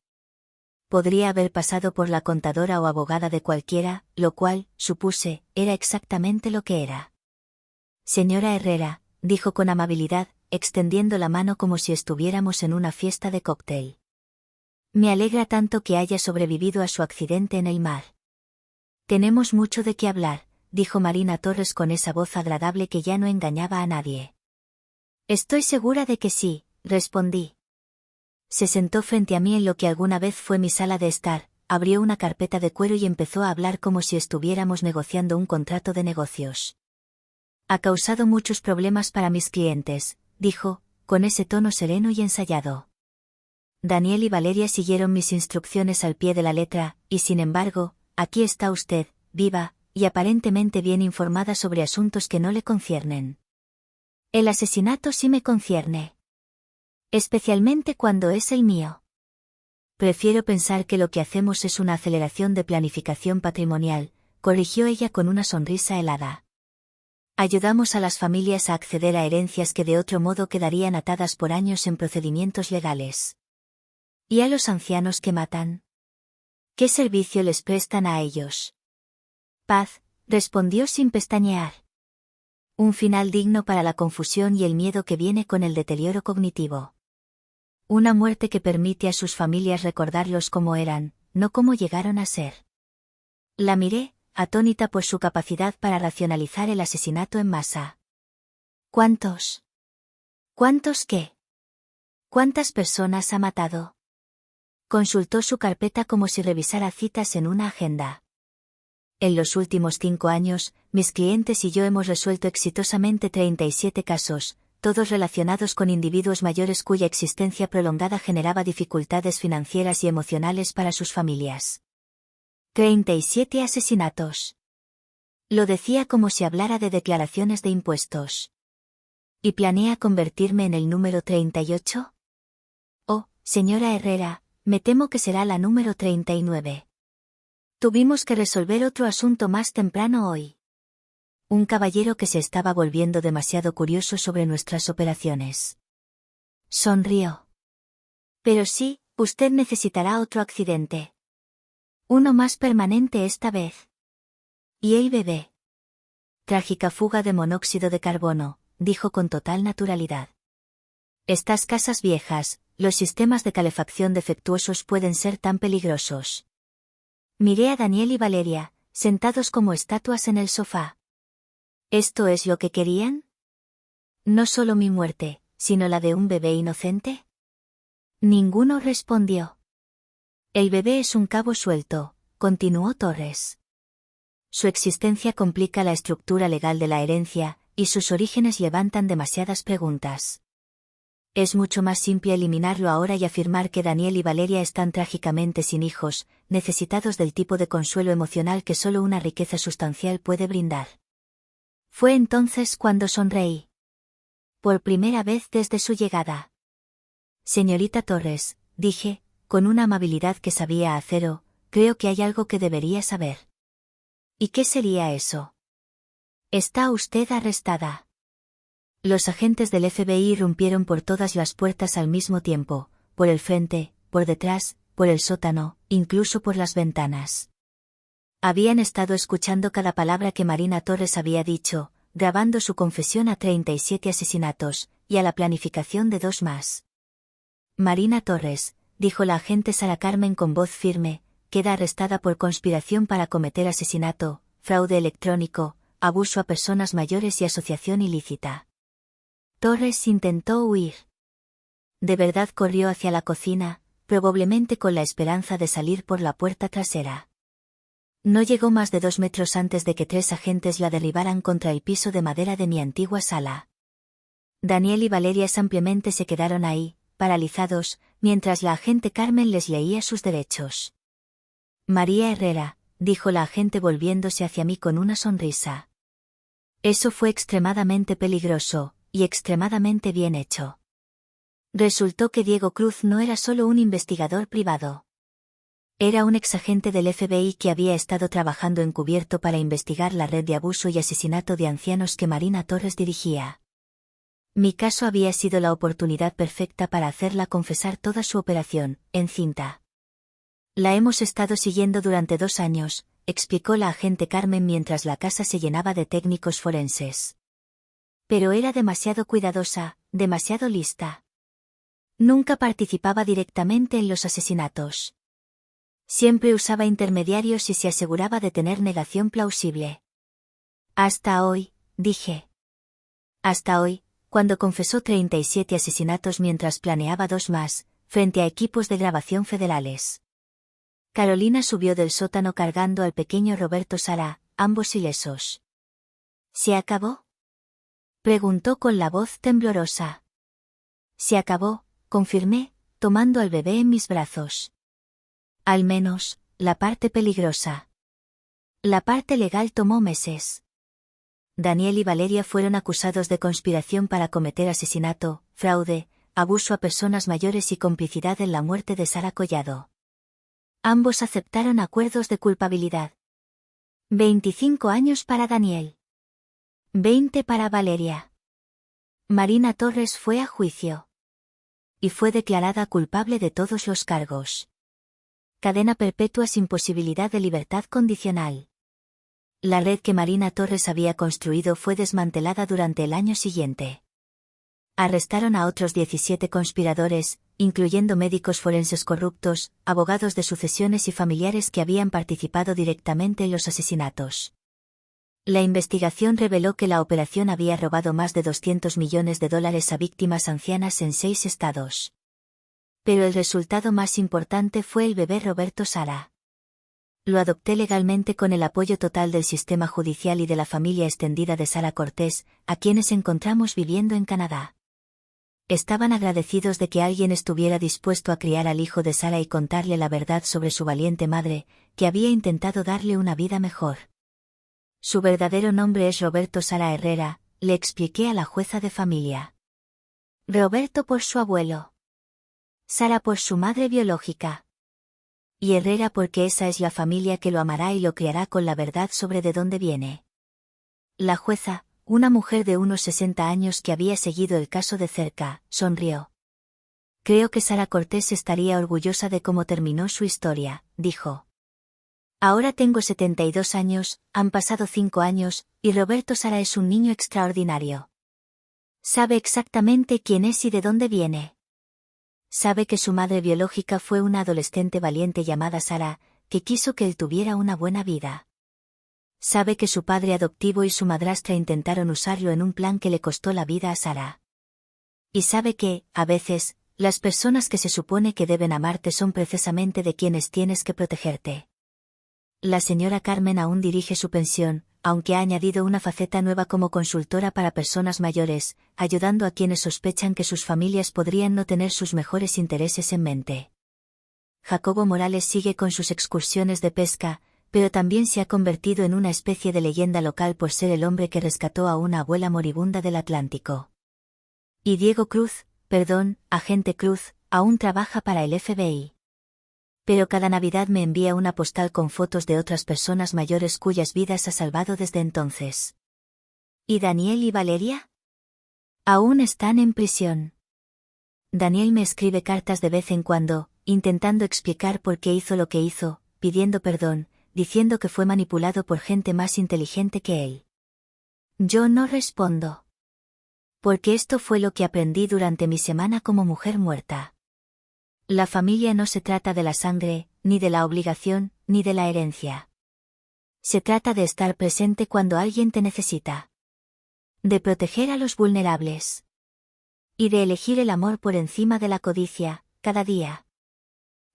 Podría haber pasado por la contadora o abogada de cualquiera, lo cual, supuse, era exactamente lo que era. Señora Herrera, dijo con amabilidad, extendiendo la mano como si estuviéramos en una fiesta de cóctel. Me alegra tanto que haya sobrevivido a su accidente en el mar. Tenemos mucho de qué hablar, dijo Marina Torres con esa voz agradable que ya no engañaba a nadie. Estoy segura de que sí, respondí. Se sentó frente a mí en lo que alguna vez fue mi sala de estar, abrió una carpeta de cuero y empezó a hablar como si estuviéramos negociando un contrato de negocios. Ha causado muchos problemas para mis clientes, dijo, con ese tono sereno y ensayado. Daniel y Valeria siguieron mis instrucciones al pie de la letra, y sin embargo, aquí está usted, viva, y aparentemente bien informada sobre asuntos que no le conciernen. El asesinato sí me concierne. Especialmente cuando es el mío. Prefiero pensar que lo que hacemos es una aceleración de planificación patrimonial, corrigió ella con una sonrisa helada. Ayudamos a las familias a acceder a herencias que de otro modo quedarían atadas por años en procedimientos legales. ¿Y a los ancianos que matan? ¿Qué servicio les prestan a ellos? Paz, respondió sin pestañear. Un final digno para la confusión y el miedo que viene con el deterioro cognitivo. Una muerte que permite a sus familias recordarlos como eran, no como llegaron a ser. La miré, atónita por su capacidad para racionalizar el asesinato en masa. ¿Cuántos? ¿Cuántos qué? ¿Cuántas personas ha matado? Consultó su carpeta como si revisara citas en una agenda. En los últimos 5 años, mis clientes y yo hemos resuelto exitosamente 37 casos, todos relacionados con individuos mayores cuya existencia prolongada generaba dificultades financieras y emocionales para sus familias. 37 asesinatos. Lo decía como si hablara de declaraciones de impuestos. ¿Y planea convertirme en el número 38? Oh, señora Herrera, me temo que será la número 39. Tuvimos que resolver otro asunto más temprano hoy. Un caballero que se estaba volviendo demasiado curioso sobre nuestras operaciones. Sonrió. Pero sí, usted necesitará otro accidente. Uno más permanente esta vez. ¿Y el bebé? Trágica fuga de monóxido de carbono, dijo con total naturalidad. Estas casas viejas, los sistemas de calefacción defectuosos pueden ser tan peligrosos. Miré a Daniel y Valeria, sentados como estatuas en el sofá. ¿Esto es lo que querían? ¿No solo mi muerte, sino la de un bebé inocente? Ninguno respondió. El bebé es un cabo suelto, continuó Torres. Su existencia complica la estructura legal de la herencia, y sus orígenes levantan demasiadas preguntas. Es mucho más simple eliminarlo ahora y afirmar que Daniel y Valeria están trágicamente sin hijos, necesitados del tipo de consuelo emocional que solo una riqueza sustancial puede brindar. Fue entonces cuando sonreí. Por primera vez desde su llegada. Señorita Torres, dije, con una amabilidad que sabía a cero, creo que hay algo que debería saber. ¿Y qué sería eso? Está usted arrestada. Los agentes del FBI irrumpieron por todas las puertas al mismo tiempo, por el frente, por detrás, por el sótano, incluso por las ventanas. Habían estado escuchando cada palabra que Marina Torres había dicho, grabando su confesión a 37 asesinatos, y a la planificación de 2 más. Marina Torres, dijo la agente Sara Carmen con voz firme, queda arrestada por conspiración para cometer asesinato, fraude electrónico, abuso a personas mayores y asociación ilícita. Torres intentó huir. De verdad corrió hacia la cocina, probablemente con la esperanza de salir por la puerta trasera. No llegó más de 2 metros antes de que 3 agentes la derribaran contra el piso de madera de mi antigua sala. Daniel y Valeria simplemente se quedaron ahí, paralizados, mientras la agente Carmen les leía sus derechos. María Herrera, dijo la agente volviéndose hacia mí con una sonrisa. Eso fue extremadamente peligroso, y extremadamente bien hecho. Resultó que Diego Cruz no era solo un investigador privado. Era un exagente del FBI que había estado trabajando encubierto para investigar la red de abuso y asesinato de ancianos que Marina Torres dirigía. Mi caso había sido la oportunidad perfecta para hacerla confesar toda su operación, en cinta. La hemos estado siguiendo durante 2 años, explicó la agente Carmen mientras la casa se llenaba de técnicos forenses. Pero era demasiado cuidadosa, demasiado lista. Nunca participaba directamente en los asesinatos. Siempre usaba intermediarios y se aseguraba de tener negación plausible. Hasta hoy, dije. Hasta hoy, cuando confesó 37 asesinatos mientras planeaba 2 más, frente a equipos de grabación federales. Carolina subió del sótano cargando al pequeño Roberto Sara, ambos ilesos. ¿Se acabó? Preguntó con la voz temblorosa. Se acabó, confirmé, tomando al bebé en mis brazos. Al menos, la parte peligrosa. La parte legal tomó meses. Daniel y Valeria fueron acusados de conspiración para cometer asesinato, fraude, abuso a personas mayores y complicidad en la muerte de Sara Collado. Ambos aceptaron acuerdos de culpabilidad. 25 años para Daniel. 20 para Valeria. Marina Torres fue a juicio. Y fue declarada culpable de todos los cargos. Cadena perpetua sin posibilidad de libertad condicional. La red que Marina Torres había construido fue desmantelada durante el año siguiente. Arrestaron a otros 17 conspiradores, incluyendo médicos forenses corruptos, abogados de sucesiones y familiares que habían participado directamente en los asesinatos. La investigación reveló que la operación había robado más de $200 millones a víctimas ancianas en 6 estados. Pero el resultado más importante fue el bebé Roberto Sara. Lo adopté legalmente con el apoyo total del sistema judicial y de la familia extendida de Sara Cortés, a quienes encontramos viviendo en Canadá. Estaban agradecidos de que alguien estuviera dispuesto a criar al hijo de Sara y contarle la verdad sobre su valiente madre, que había intentado darle una vida mejor. Su verdadero nombre es Roberto Sara Herrera, le expliqué a la jueza de familia. Roberto por su abuelo. Sara por su madre biológica. Y Herrera porque esa es la familia que lo amará y lo criará con la verdad sobre de dónde viene. La jueza, una mujer de unos 60 años que había seguido el caso de cerca, sonrió. Creo que Sara Cortés estaría orgullosa de cómo terminó su historia, dijo. Ahora tengo 72 años, han pasado 5 años, y Roberto Sara es un niño extraordinario. Sabe exactamente quién es y de dónde viene. Sabe que su madre biológica fue una adolescente valiente llamada Sara, que quiso que él tuviera una buena vida. Sabe que su padre adoptivo y su madrastra intentaron usarlo en un plan que le costó la vida a Sara. Y sabe que, a veces, las personas que se supone que deben amarte son precisamente de quienes tienes que protegerte. La señora Carmen aún dirige su pensión, aunque ha añadido una faceta nueva como consultora para personas mayores, ayudando a quienes sospechan que sus familias podrían no tener sus mejores intereses en mente. Jacobo Morales sigue con sus excursiones de pesca, pero también se ha convertido en una especie de leyenda local por ser el hombre que rescató a una abuela moribunda del Atlántico. Y Diego Cruz, agente Cruz, aún trabaja para el FBI. Pero cada Navidad me envía una postal con fotos de otras personas mayores cuyas vidas ha salvado desde entonces. ¿Y Daniel y Valeria? Aún están en prisión. Daniel me escribe cartas de vez en cuando, intentando explicar por qué hizo lo que hizo, pidiendo perdón, diciendo que fue manipulado por gente más inteligente que él. Yo no respondo. Porque esto fue lo que aprendí durante mi semana como mujer muerta. La familia no se trata de la sangre, ni de la obligación, ni de la herencia. Se trata de estar presente cuando alguien te necesita. De proteger a los vulnerables. Y de elegir el amor por encima de la codicia, cada día.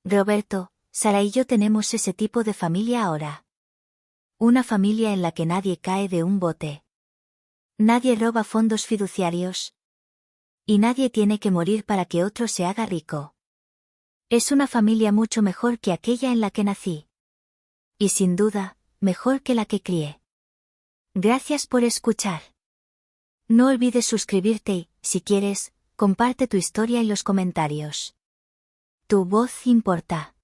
Roberto, Sara y yo tenemos ese tipo de familia ahora. Una familia en la que nadie cae de un bote. Nadie roba fondos fiduciarios. Y nadie tiene que morir para que otro se haga rico. Es una familia mucho mejor que aquella en la que nací. Y sin duda, mejor que la que crié. Gracias por escuchar. No olvides suscribirte y, si quieres, comparte tu historia en los comentarios. Tu voz importa.